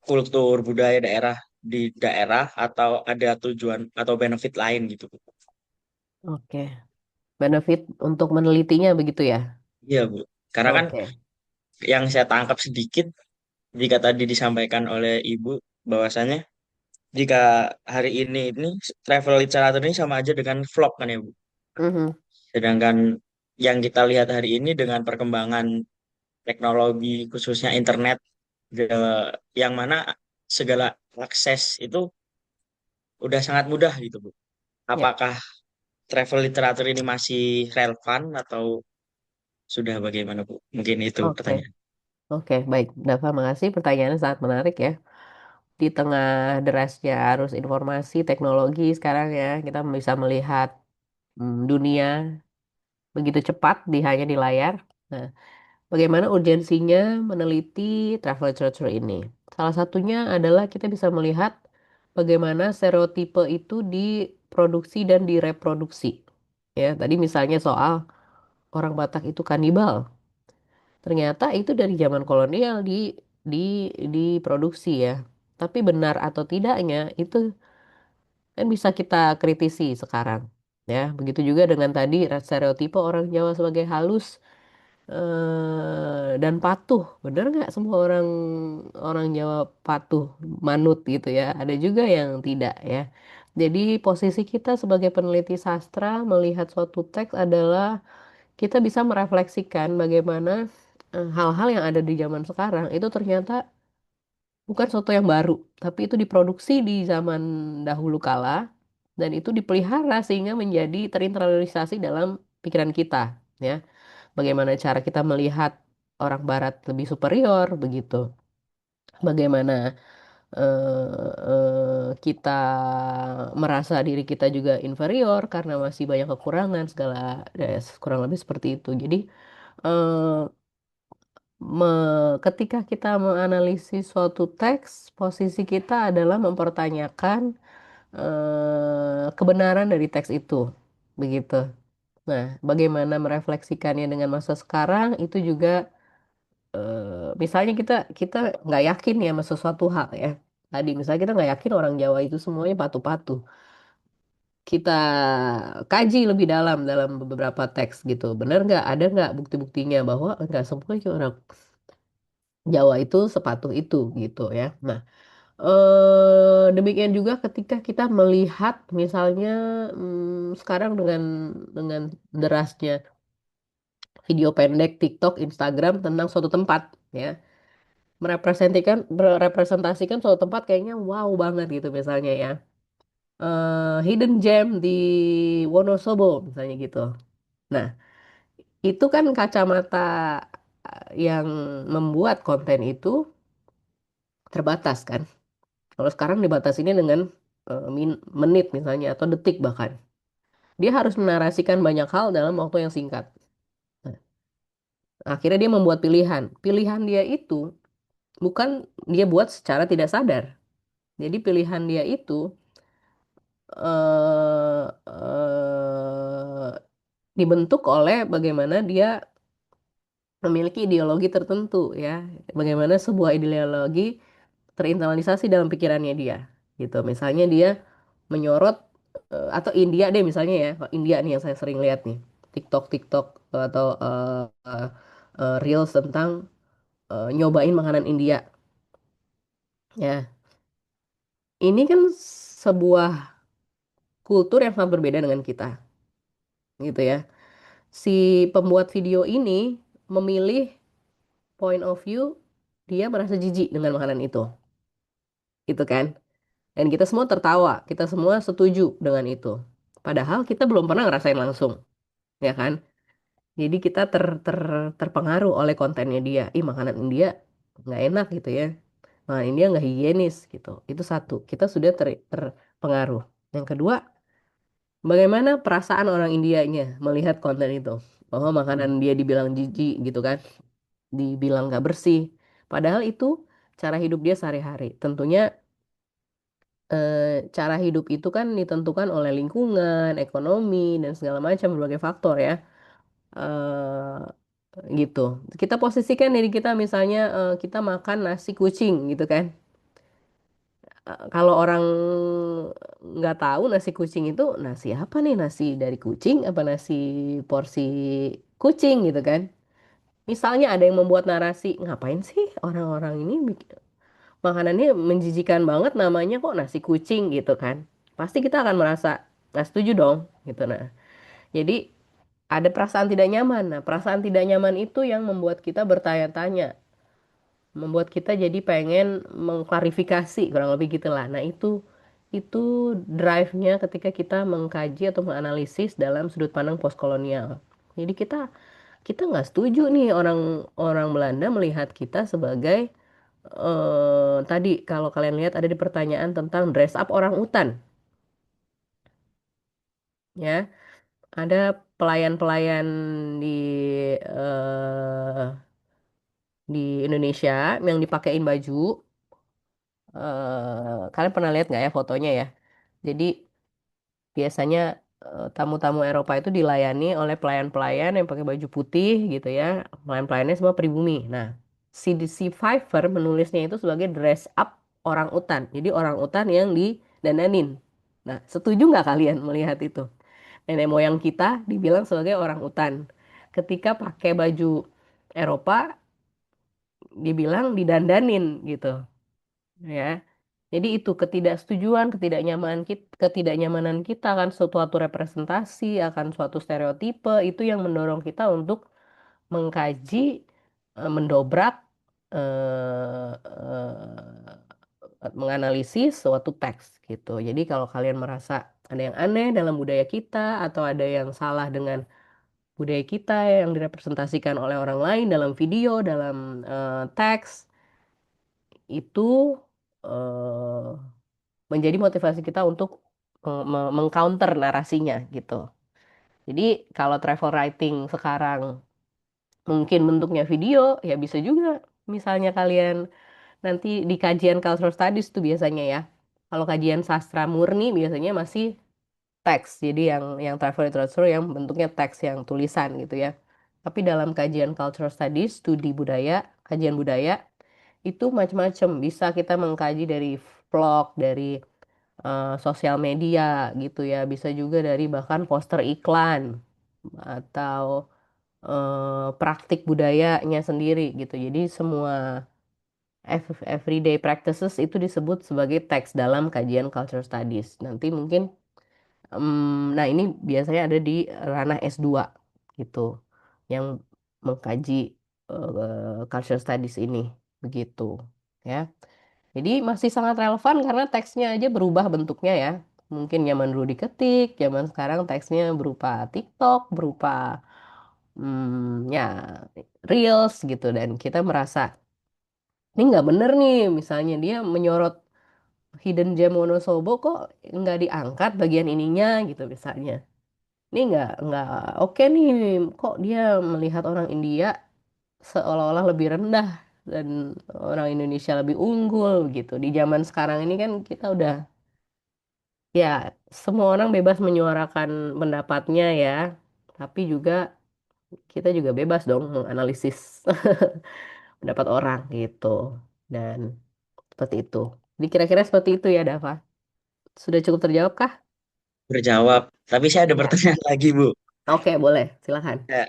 kultur budaya daerah di daerah atau ada tujuan atau benefit lain gitu, Bu? Oke. Benefit untuk menelitinya begitu ya? Iya, Bu. Karena kan Oke. yang saya tangkap sedikit jika tadi disampaikan oleh Ibu bahwasanya jika hari ini travel literatur ini sama aja dengan vlog kan ya, Bu. Mhm. Sedangkan yang kita lihat hari ini dengan perkembangan teknologi khususnya internet yang mana segala akses itu udah sangat mudah gitu, Bu. Ya. Apakah travel literatur ini masih relevan atau sudah bagaimana, Bu? Mungkin itu Oke. pertanyaan. Oke, baik. Dava, makasih. Pertanyaannya sangat menarik ya. Di tengah derasnya arus informasi teknologi sekarang ya, kita bisa melihat dunia begitu cepat hanya di layar. Nah, bagaimana urgensinya meneliti travel literature ini? Salah satunya adalah kita bisa melihat bagaimana stereotipe itu diproduksi dan direproduksi. Ya, tadi misalnya soal orang Batak itu kanibal. Ternyata itu dari zaman kolonial diproduksi ya. Tapi benar atau tidaknya itu kan bisa kita kritisi sekarang. Ya, begitu juga dengan tadi stereotipe orang Jawa sebagai halus dan patuh. Benar nggak semua orang orang Jawa patuh, manut gitu ya? Ada juga yang tidak ya. Jadi posisi kita sebagai peneliti sastra melihat suatu teks adalah kita bisa merefleksikan bagaimana hal-hal yang ada di zaman sekarang itu ternyata bukan sesuatu yang baru, tapi itu diproduksi di zaman dahulu kala dan itu dipelihara sehingga menjadi terinternalisasi dalam pikiran kita, ya. Bagaimana cara kita melihat orang Barat lebih superior begitu. Bagaimana kita merasa diri kita juga inferior karena masih banyak kekurangan segala ya, kurang lebih seperti itu. Jadi eh, ketika kita menganalisis suatu teks, posisi kita adalah mempertanyakan kebenaran dari teks itu, begitu. Nah, bagaimana merefleksikannya dengan masa sekarang itu juga, misalnya kita kita nggak yakin ya sama sesuatu hal ya. Tadi misalnya kita nggak yakin orang Jawa itu semuanya patuh-patuh. Kita kaji lebih dalam dalam beberapa teks gitu. Benar nggak? Ada nggak bukti-buktinya bahwa nggak semuanya orang Jawa itu sepatuh itu gitu ya. Nah, demikian juga ketika kita melihat misalnya sekarang dengan derasnya video pendek TikTok, Instagram tentang suatu tempat ya, merepresentasikan suatu tempat kayaknya wow banget gitu misalnya ya. Hidden gem di Wonosobo misalnya gitu. Nah, itu kan kacamata yang membuat konten itu terbatas kan. Kalau sekarang dibatasinnya dengan menit misalnya atau detik bahkan. Dia harus menarasikan banyak hal dalam waktu yang singkat. Nah, akhirnya dia membuat pilihan. Pilihan dia itu bukan dia buat secara tidak sadar. Jadi pilihan dia itu dibentuk oleh bagaimana dia memiliki ideologi tertentu ya. Bagaimana sebuah ideologi terinternalisasi dalam pikirannya dia gitu. Misalnya dia menyorot atau India deh misalnya ya. Kalau India nih yang saya sering lihat nih. TikTok TikTok atau Reels tentang nyobain makanan India ya. Ini kan sebuah kultur yang sangat berbeda dengan kita gitu ya. Si pembuat video ini memilih point of view dia merasa jijik dengan makanan itu gitu kan. Dan kita semua tertawa, kita semua setuju dengan itu. Padahal kita belum pernah ngerasain langsung, ya kan? Jadi kita terpengaruh oleh kontennya dia. Ih, makanan India nggak enak gitu ya. Makanan India nggak higienis gitu. Itu satu, kita sudah terpengaruh. Yang kedua, bagaimana perasaan orang Indianya melihat konten itu? Bahwa makanan dia dibilang jijik gitu kan, dibilang nggak bersih. Padahal itu cara hidup dia sehari-hari. Tentunya eh, cara hidup itu kan ditentukan oleh lingkungan, ekonomi, dan segala macam berbagai faktor ya. Gitu. Kita posisikan diri kita misalnya kita makan nasi kucing gitu kan. Kalau orang nggak tahu nasi kucing itu nasi apa nih? Nasi dari kucing apa nasi porsi kucing gitu kan. Misalnya ada yang membuat narasi, ngapain sih orang-orang ini makanannya menjijikan banget namanya kok nasi kucing gitu kan. Pasti kita akan merasa nggak setuju dong gitu. Nah, jadi ada perasaan tidak nyaman. Nah, perasaan tidak nyaman itu yang membuat kita bertanya-tanya, membuat kita jadi pengen mengklarifikasi kurang lebih gitulah. Nah, itu drive-nya ketika kita mengkaji atau menganalisis dalam sudut pandang postkolonial. Jadi kita nggak setuju nih orang orang Belanda melihat kita sebagai tadi kalau kalian lihat ada di pertanyaan tentang dress up orang utan ya ada pelayan-pelayan di eh, di Indonesia yang dipakein baju kalian pernah lihat nggak ya fotonya ya jadi biasanya tamu-tamu Eropa itu dilayani oleh pelayan-pelayan yang pakai baju putih gitu ya pelayan-pelayannya semua pribumi nah si Fiverr menulisnya itu sebagai dress up orang utan jadi orang utan yang didandanin nah setuju nggak kalian melihat itu nenek moyang kita dibilang sebagai orang utan. Ketika pakai baju Eropa, dibilang didandanin gitu, ya. Jadi itu ketidaksetujuan, ketidaknyamanan kita akan suatu representasi, akan suatu stereotipe itu yang mendorong kita untuk mengkaji, mendobrak, menganalisis suatu teks gitu. Jadi kalau kalian merasa ada yang aneh dalam budaya kita atau ada yang salah dengan budaya kita yang direpresentasikan oleh orang lain dalam video, dalam teks, itu eh, menjadi motivasi kita untuk mengcounter narasinya gitu. Jadi kalau travel writing sekarang mungkin bentuknya video, ya bisa juga. Misalnya kalian nanti di kajian cultural studies tuh biasanya ya. Kalau kajian sastra murni biasanya masih teks. Jadi yang travel literature yang bentuknya teks yang tulisan gitu ya. Tapi dalam kajian cultural studies, studi budaya, kajian budaya itu macam-macam. Bisa kita mengkaji dari vlog, dari sosial media gitu ya. Bisa juga dari bahkan poster iklan atau praktik budayanya sendiri gitu. Jadi semua everyday practices itu disebut sebagai teks dalam kajian cultural studies. Nanti mungkin nah ini biasanya ada di ranah S2 gitu, yang mengkaji cultural studies ini, begitu ya. Jadi masih sangat relevan karena teksnya aja berubah bentuknya ya. Mungkin zaman dulu diketik, zaman sekarang teksnya berupa TikTok, berupa ya Reels gitu dan kita merasa ini nggak bener nih, misalnya dia menyorot Hidden Gem Wonosobo kok nggak diangkat bagian ininya gitu misalnya. Ini nggak oke nih, kok dia melihat orang India seolah-olah lebih rendah dan orang Indonesia lebih unggul gitu. Di zaman sekarang ini kan kita udah ya semua orang bebas menyuarakan pendapatnya ya, tapi juga kita juga bebas dong menganalisis pendapat orang gitu. Dan seperti itu. Jadi kira-kira seperti itu ya, Dava. Sudah cukup terjawab kah? Berjawab. Tapi saya ada Ya. pertanyaan lagi, Bu. Oke, boleh. Silakan. Ya,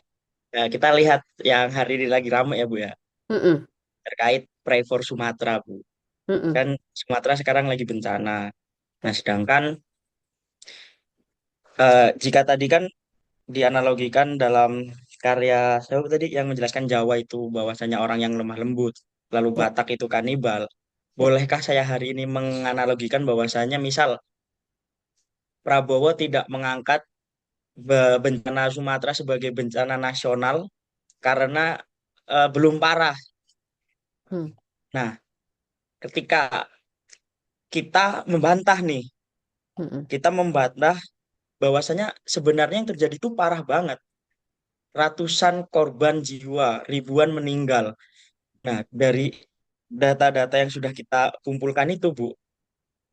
ya, kita lihat yang hari ini lagi ramai ya, Bu ya. Mm-mm, Terkait Pray for Sumatera, Bu. mm-mm. Kan Sumatera sekarang lagi bencana. Nah, sedangkan jika tadi kan dianalogikan dalam karya saya tadi yang menjelaskan Jawa itu bahwasanya orang yang lemah lembut, lalu Ya, Batak itu kanibal. ya. Bolehkah saya hari ini menganalogikan bahwasanya misal Prabowo tidak mengangkat bencana Sumatera sebagai bencana nasional karena belum parah. Hmm, Nah, ketika kita membantah nih, mm-mm, kita membantah bahwasanya sebenarnya yang terjadi itu parah banget. Ratusan korban jiwa, ribuan meninggal. Nah, dari data-data yang sudah kita kumpulkan itu, Bu,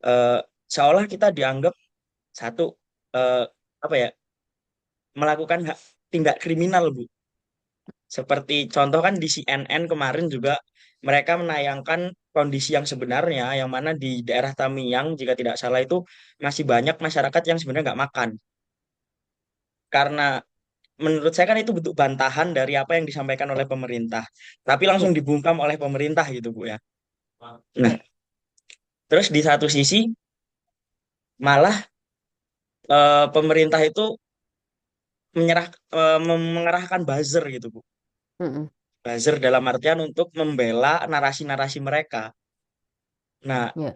eh, seolah kita dianggap satu eh, apa ya, melakukan tindak kriminal, Bu. Seperti contoh kan di CNN kemarin juga mereka menayangkan kondisi yang sebenarnya, yang mana di daerah Tamiang, jika tidak salah itu masih banyak masyarakat yang sebenarnya nggak makan. Karena menurut saya kan itu bentuk bantahan dari apa yang disampaikan oleh pemerintah. Tapi ya, langsung dibungkam oleh pemerintah gitu, Bu ya. Nah, ya. terus di satu sisi malah pemerintah itu menyerah mengerahkan buzzer gitu, Bu. Mm-mm, Buzzer dalam artian untuk membela narasi-narasi mereka. Nah, ya,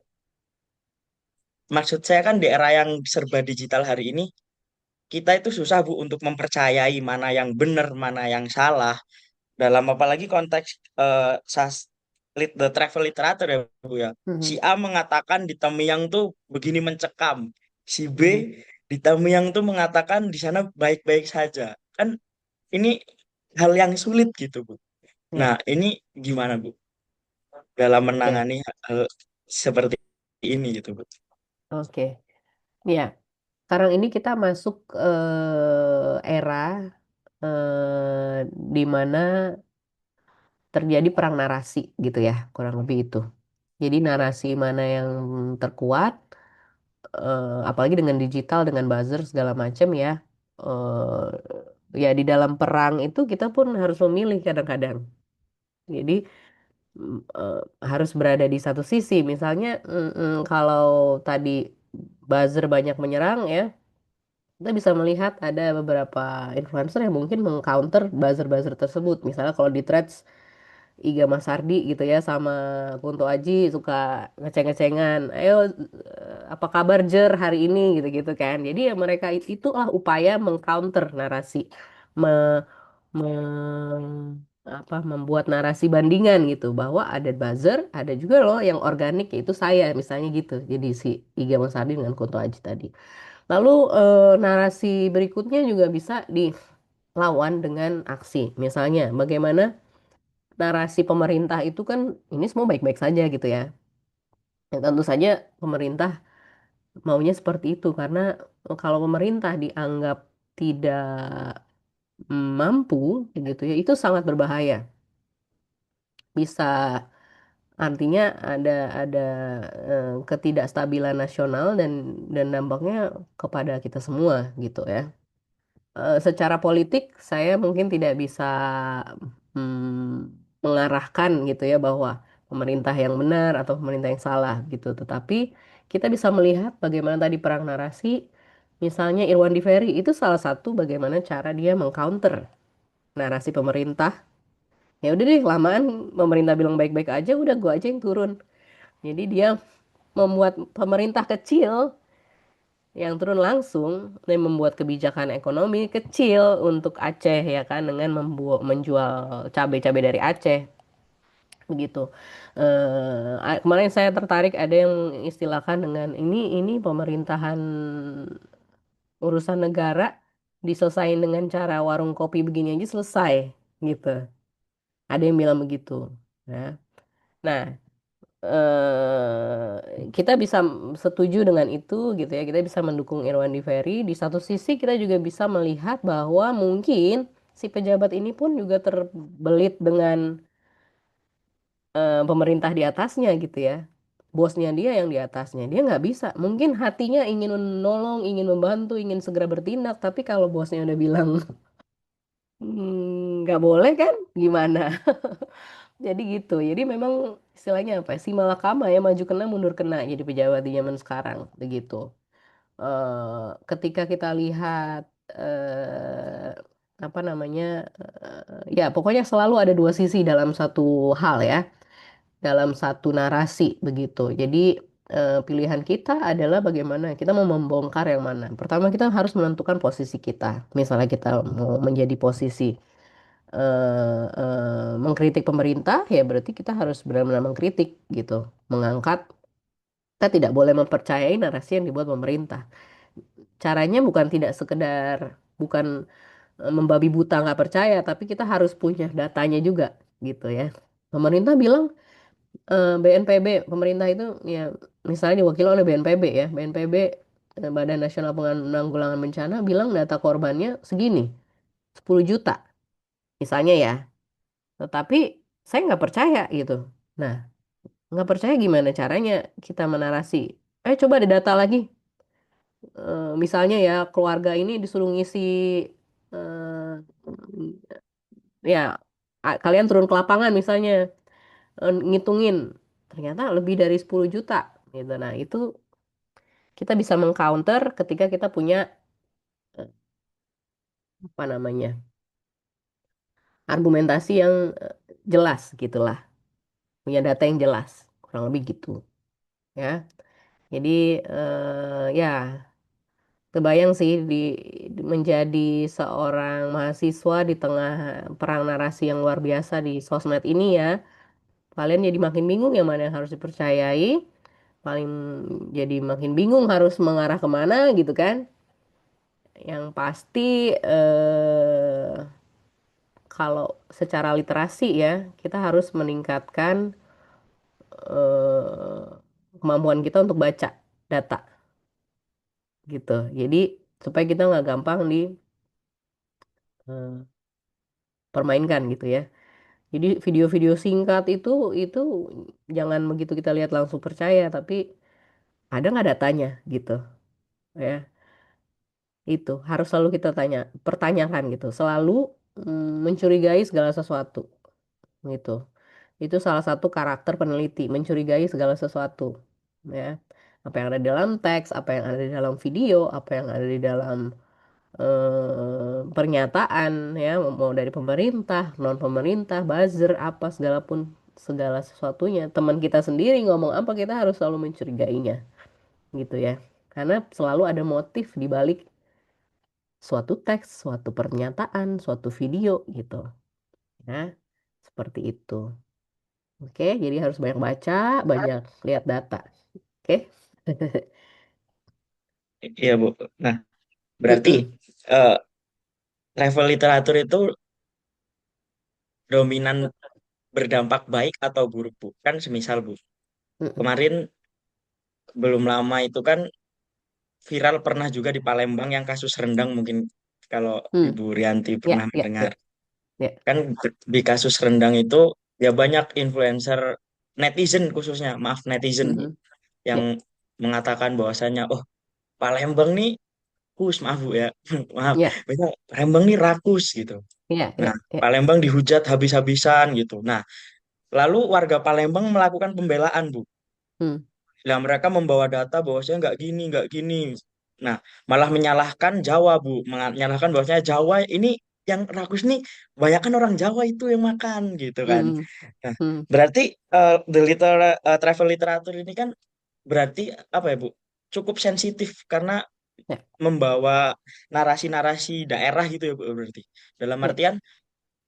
maksud saya kan di era yang serba digital hari ini, kita itu susah Bu untuk mempercayai mana yang benar, mana yang salah. Dalam apalagi konteks the travel literature ya Bu ya. Si mhm, A mengatakan di Tamiang tuh begini mencekam. Si B mhm, di Tamiang tuh mengatakan di sana baik-baik saja. Kan ini hal yang sulit gitu Bu. Nah, ya. ini gimana Bu dalam Oke, menangani hal seperti ini gitu Bu. oke. Ya, sekarang ini kita masuk era di mana terjadi perang narasi gitu ya, kurang lebih itu. Jadi narasi mana yang terkuat, apalagi dengan digital, dengan buzzer segala macam ya. Ya di dalam perang itu kita pun harus memilih kadang-kadang. Jadi harus berada di satu sisi. Misalnya kalau tadi buzzer banyak menyerang ya, kita bisa melihat ada beberapa influencer yang mungkin mengcounter buzzer-buzzer tersebut. Misalnya kalau di Threads Iga Mas Ardi gitu ya sama Kunto Aji suka ngeceng-ngecengan. Ayo apa kabar Jer hari ini gitu-gitu kan. Jadi ya mereka itulah upaya mengcounter narasi. Me- membuat narasi bandingan gitu bahwa ada buzzer, ada juga loh yang organik yaitu saya misalnya gitu. Jadi si Iga Mas Ardi dengan Kunto Aji tadi. Lalu narasi berikutnya juga bisa dilawan dengan aksi. Misalnya bagaimana narasi pemerintah itu kan ini semua baik-baik saja gitu ya. Ya, tentu saja pemerintah maunya seperti itu karena kalau pemerintah dianggap tidak mampu gitu ya itu sangat berbahaya. Bisa artinya ada ketidakstabilan nasional dan dampaknya kepada kita semua gitu ya. Secara politik saya mungkin tidak bisa mengarahkan gitu ya bahwa pemerintah yang benar atau pemerintah yang salah gitu. Tetapi kita bisa melihat bagaimana tadi perang narasi, misalnya Irwan Difery itu salah satu bagaimana cara dia mengcounter narasi pemerintah. Ya udah deh, lamaan pemerintah bilang baik-baik aja, udah gua aja yang turun. Jadi dia membuat pemerintah kecil yang turun langsung dan membuat kebijakan ekonomi kecil untuk Aceh ya kan dengan menjual cabai-cabai dari Aceh begitu. Kemarin saya tertarik ada yang istilahkan dengan ini pemerintahan urusan negara diselesain dengan cara warung kopi begini aja selesai gitu. Ada yang bilang begitu. Ya. Nah, kita bisa setuju dengan itu gitu ya. Kita bisa mendukung Irwandi Ferry. Di satu sisi kita juga bisa melihat bahwa mungkin si pejabat ini pun juga terbelit dengan pemerintah di atasnya gitu ya. Bosnya dia yang di atasnya. Dia nggak bisa. Mungkin hatinya ingin menolong, ingin membantu, ingin segera bertindak. Tapi kalau bosnya udah bilang nggak boleh kan? Gimana? Jadi gitu. Jadi memang istilahnya apa? Ya, si malakama ya maju kena mundur kena jadi pejabat di zaman sekarang begitu. Ketika kita lihat apa namanya ya pokoknya selalu ada dua sisi dalam satu hal ya, dalam satu narasi begitu. Jadi pilihan kita adalah bagaimana kita mau membongkar yang mana. Pertama kita harus menentukan posisi kita. Misalnya kita mau menjadi posisi mengkritik pemerintah, ya berarti kita harus benar-benar mengkritik gitu, mengangkat. Kita tidak boleh mempercayai narasi yang dibuat pemerintah. Caranya bukan tidak sekedar, bukan membabi buta nggak percaya, tapi kita harus punya datanya juga gitu ya. Pemerintah bilang BNPB, pemerintah itu ya misalnya diwakili oleh BNPB ya, BNPB Badan Nasional Penanggulangan Bencana bilang data korbannya segini, 10 juta misalnya ya. Tetapi saya nggak percaya gitu. Nah, nggak percaya gimana caranya kita menarasi? Coba ada data lagi. Misalnya ya keluarga ini disuruh ngisi eh, ya kalian turun ke lapangan misalnya ngitungin ternyata lebih dari 10 juta gitu. Nah, itu kita bisa mengcounter ketika kita punya eh, apa namanya? Argumentasi yang jelas gitulah, punya data yang jelas. Kurang lebih gitu ya. Jadi ya kebayang sih menjadi seorang mahasiswa di tengah perang narasi yang luar biasa di sosmed ini ya. Kalian jadi makin bingung yang mana yang harus dipercayai. Paling jadi makin bingung harus mengarah kemana gitu kan. Yang pasti kalau secara literasi ya kita harus meningkatkan eh, kemampuan kita untuk baca data gitu. Jadi supaya kita nggak gampang dipermainkan gitu ya. Jadi video-video singkat itu jangan begitu kita lihat langsung percaya, tapi ada nggak datanya gitu ya. Itu harus selalu kita pertanyakan gitu, selalu mencurigai segala sesuatu gitu. Itu salah satu karakter peneliti, mencurigai segala sesuatu ya. Apa yang ada di dalam teks, apa yang ada di dalam video, apa yang ada di dalam pernyataan ya, mau dari pemerintah, non pemerintah, buzzer, apa segala pun segala sesuatunya. Teman kita sendiri ngomong apa kita harus selalu mencurigainya gitu ya. Karena selalu ada motif di balik suatu teks, suatu pernyataan, suatu video gitu. Ya, seperti itu. Oke, jadi harus banyak baca, banyak lihat data. Oke. Iya, Bu. Nah, berarti Mm-mm, eh, travel literatur itu dominan berdampak baik atau buruk, Bu? Kan semisal, Bu. mm-mm, Kemarin belum lama itu kan viral pernah juga di Palembang yang kasus rendang mungkin kalau mm. Ibu Rianti pernah Ya, ya, mendengar. ya, ya, Kan di kasus rendang itu ya banyak influencer netizen khususnya, maaf netizen Bu, mm-mm, yang ya, mengatakan bahwasanya oh Palembang nih rakus, maaf Bu ya. Maaf, ya, mereka Palembang nih rakus gitu. ya, Nah, ya, ya. Palembang dihujat habis-habisan gitu. Nah, lalu warga Palembang melakukan pembelaan, Bu. Mm, Nah, mereka membawa data bahwasanya nggak gini, nggak gini. Nah, malah menyalahkan Jawa, Bu. Menyalahkan bahwasanya Jawa ini yang rakus nih, banyak kan orang Jawa itu yang makan, gitu kan. mm, Nah, mm. berarti travel literatur ini kan berarti apa ya, Bu? Cukup sensitif karena Ya, membawa narasi-narasi daerah gitu ya, Bu, berarti. Dalam ya. artian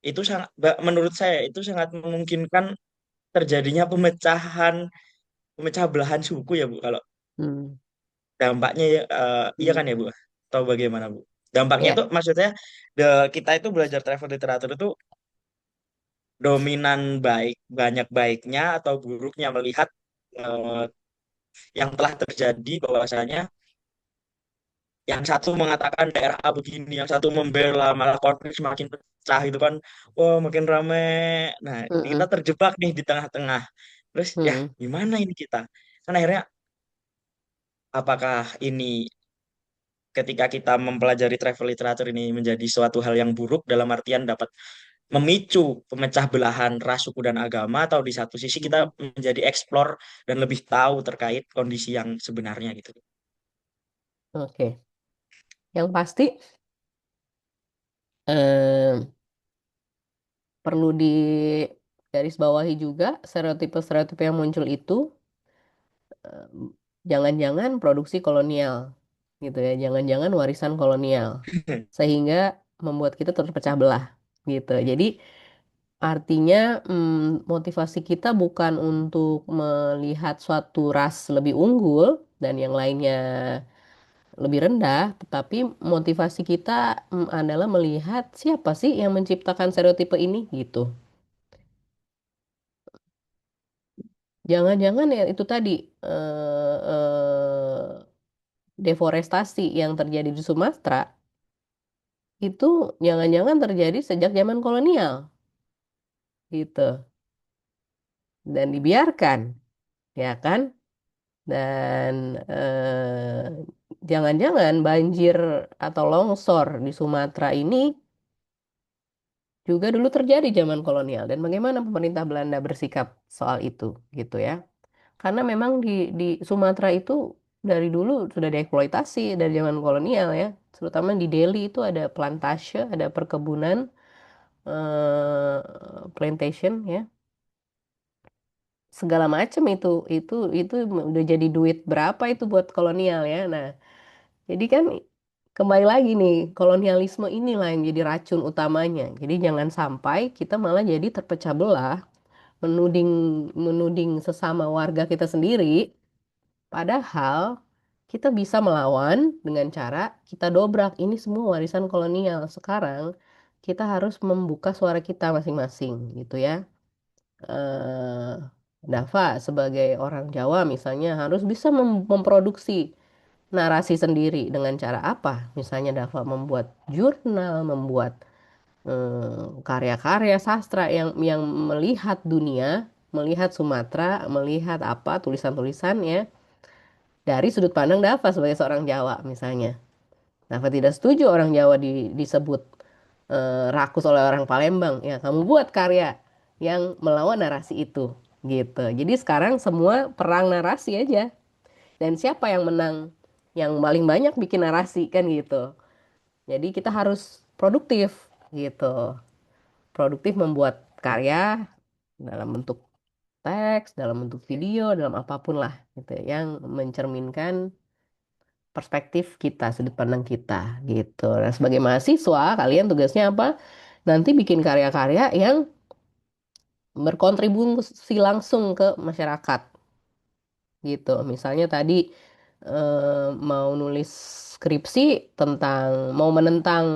itu sangat, menurut saya itu sangat memungkinkan terjadinya pemecah belahan suku ya, Bu, kalau Mm, dampaknya ya, iya kan mm. ya Bu? Atau bagaimana Bu? Dampaknya itu Ya, maksudnya kita itu belajar travel literatur itu dominan baik, banyak baiknya atau buruknya melihat eh, yang telah terjadi bahwasanya yang satu mengatakan daerah A begini, yang satu membela, malah konflik semakin pecah itu kan, wah makin rame. Nah, kita Mm-mm. terjebak nih di tengah-tengah. Terus ya Mm-mm. gimana ini kita? Kan akhirnya apakah ini ketika kita mempelajari travel literatur ini menjadi suatu hal yang buruk dalam artian dapat memicu pemecah belahan ras, suku, dan agama, atau di satu sisi kita Mm-mm. menjadi explore dan lebih tahu terkait kondisi yang sebenarnya gitu. Oke, yang pasti eh, perlu digarisbawahi juga stereotipe-stereotipe yang muncul itu eh, jangan-jangan produksi kolonial gitu ya, jangan-jangan warisan kolonial sehingga membuat kita terpecah belah gitu. Jadi artinya motivasi kita bukan untuk melihat suatu ras lebih unggul dan yang lainnya lebih rendah, tetapi motivasi kita adalah melihat siapa sih yang menciptakan stereotipe ini gitu. Jangan-jangan ya itu tadi deforestasi yang terjadi di Sumatera itu jangan-jangan terjadi sejak zaman kolonial gitu dan dibiarkan ya kan. Dan jangan-jangan banjir atau longsor di Sumatera ini juga dulu terjadi zaman kolonial. Dan bagaimana pemerintah Belanda bersikap soal itu, gitu ya? Karena memang di Sumatera itu dari dulu sudah dieksploitasi dari zaman kolonial ya. Terutama di Delhi itu ada plantase, ada perkebunan, plantation ya, segala macam itu udah jadi duit berapa itu buat kolonial ya. Nah, jadi kan kembali lagi nih, kolonialisme inilah yang jadi racun utamanya. Jadi jangan sampai kita malah jadi terpecah belah, menuding menuding sesama warga kita sendiri, padahal kita bisa melawan dengan cara kita dobrak ini semua warisan kolonial. Sekarang kita harus membuka suara kita masing-masing gitu ya. eh Dava sebagai orang Jawa misalnya harus bisa memproduksi narasi sendiri dengan cara apa? Misalnya Dava membuat jurnal, membuat karya-karya sastra yang melihat dunia, melihat Sumatera, melihat apa tulisan-tulisannya dari sudut pandang Dava sebagai seorang Jawa misalnya. Dava tidak setuju orang Jawa disebut rakus oleh orang Palembang. Ya, kamu buat karya yang melawan narasi itu, gitu. Jadi sekarang semua perang narasi aja. Dan siapa yang menang? Yang paling banyak bikin narasi kan gitu. Jadi kita harus produktif gitu. Produktif membuat karya dalam bentuk teks, dalam bentuk video, dalam apapun lah gitu yang mencerminkan perspektif kita, sudut pandang kita gitu. Nah, sebagai mahasiswa, kalian tugasnya apa? Nanti bikin karya-karya yang berkontribusi langsung ke masyarakat gitu. Misalnya tadi mau nulis skripsi tentang mau menentang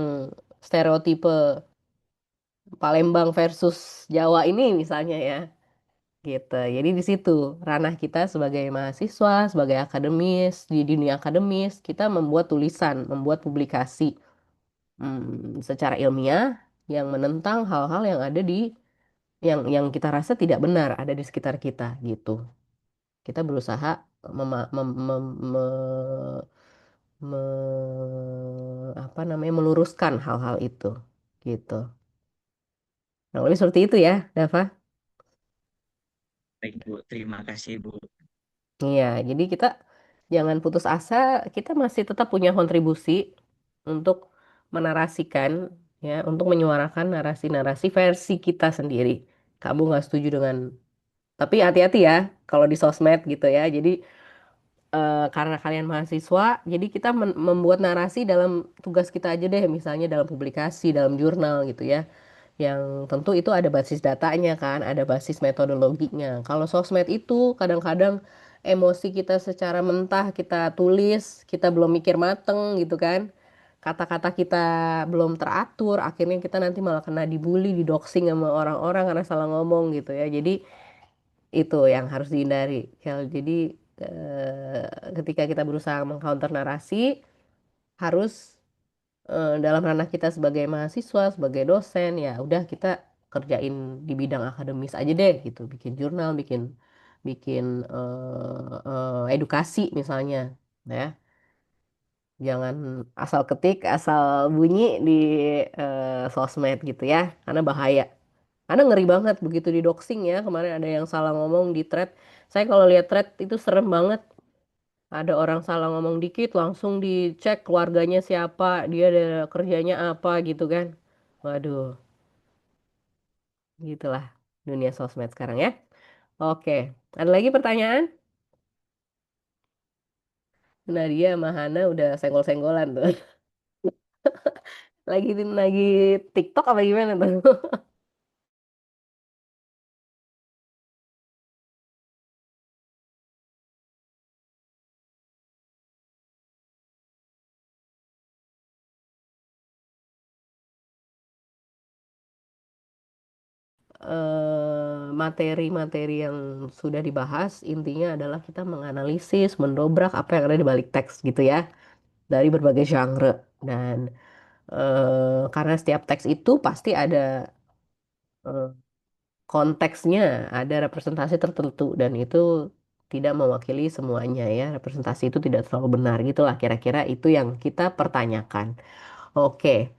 stereotipe Palembang versus Jawa ini misalnya ya. Gitu. Jadi di situ ranah kita sebagai mahasiswa, sebagai akademis, di dunia akademis, kita membuat tulisan, membuat publikasi secara ilmiah yang menentang hal-hal yang ada di yang kita rasa tidak benar ada di sekitar kita gitu. Kita berusaha mema- mem- mem- apa namanya meluruskan hal-hal itu gitu. Nah, lebih seperti itu ya, Dava. Baik, Bu. Terima kasih, Bu. Iya, jadi kita jangan putus asa, kita masih tetap punya kontribusi untuk menarasikan, ya, untuk menyuarakan narasi-narasi versi kita sendiri. Kamu nggak setuju dengan, tapi hati-hati ya, kalau di sosmed gitu ya. Jadi karena kalian mahasiswa, jadi kita membuat narasi dalam tugas kita aja deh, misalnya dalam publikasi, dalam jurnal gitu ya. Yang tentu itu ada basis datanya kan, ada basis metodologinya. Kalau sosmed itu kadang-kadang emosi kita secara mentah kita tulis, kita belum mikir mateng gitu kan. kata-kata kita belum teratur, akhirnya kita nanti malah kena dibully, didoxing sama orang-orang karena salah ngomong gitu ya. Jadi itu yang harus dihindari. Jadi ketika kita berusaha mengcounter narasi, harus dalam ranah kita sebagai mahasiswa, sebagai dosen, ya udah kita kerjain di bidang akademis aja deh gitu, bikin jurnal, bikin bikin edukasi misalnya, ya. Jangan asal ketik, asal bunyi di sosmed gitu ya, karena bahaya. Karena ngeri banget begitu di doxing ya. Kemarin ada yang salah ngomong di thread. Saya kalau lihat thread itu serem banget. Ada orang salah ngomong dikit, langsung dicek keluarganya siapa, dia ada kerjanya apa gitu kan. Waduh, gitulah dunia sosmed sekarang ya. Oke, ada lagi pertanyaan? Nadia sama Hana udah senggol-senggolan tuh. Lagi TikTok apa gimana tuh? Materi-materi yang sudah dibahas intinya adalah kita menganalisis, mendobrak apa yang ada di balik teks gitu ya, dari berbagai genre. Dan karena setiap teks itu pasti ada eh, konteksnya, ada representasi tertentu dan itu tidak mewakili semuanya ya. Representasi itu tidak selalu benar gitulah, kira-kira itu yang kita pertanyakan. Oke.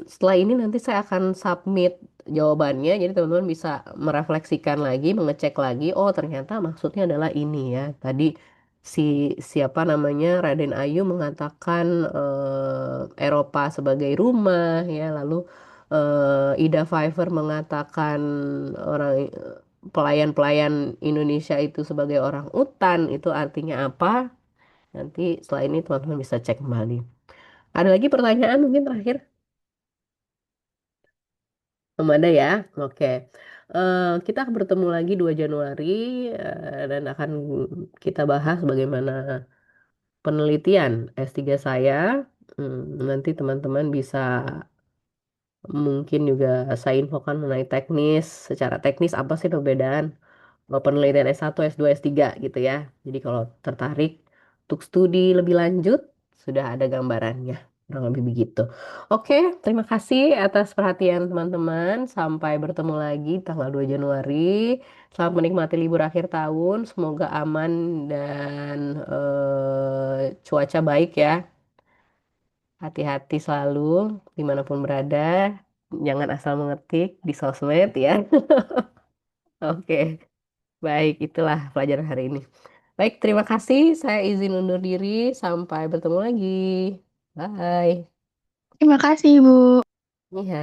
Setelah ini nanti saya akan submit jawabannya, jadi teman-teman bisa merefleksikan lagi, mengecek lagi. Oh, ternyata maksudnya adalah ini ya. Tadi si siapa namanya Raden Ayu mengatakan Eropa sebagai rumah ya, lalu Ida Pfeiffer mengatakan orang pelayan-pelayan Indonesia itu sebagai orang utan. Itu artinya apa? Nanti setelah ini teman-teman bisa cek kembali. Ada lagi pertanyaan mungkin terakhir? Belum ada ya? Oke. Kita akan bertemu lagi 2 Januari dan akan kita bahas bagaimana penelitian S3 saya. Nanti teman-teman bisa mungkin juga saya infokan mengenai teknis, secara teknis apa sih perbedaan penelitian S1, S2, S3 gitu ya. Jadi kalau tertarik untuk studi lebih lanjut, sudah ada gambarannya. Kurang lebih begitu. Oke, terima kasih atas perhatian teman-teman. Sampai bertemu lagi tanggal 2 Januari. Selamat menikmati libur akhir tahun. Semoga aman dan cuaca baik ya. Hati-hati selalu dimanapun berada. Jangan asal mengetik di sosmed ya. Oke, baik. Itulah pelajaran hari ini. Baik, terima kasih. Saya izin undur diri. Sampai bertemu lagi. Bye. Terima kasih, Bu. Iya.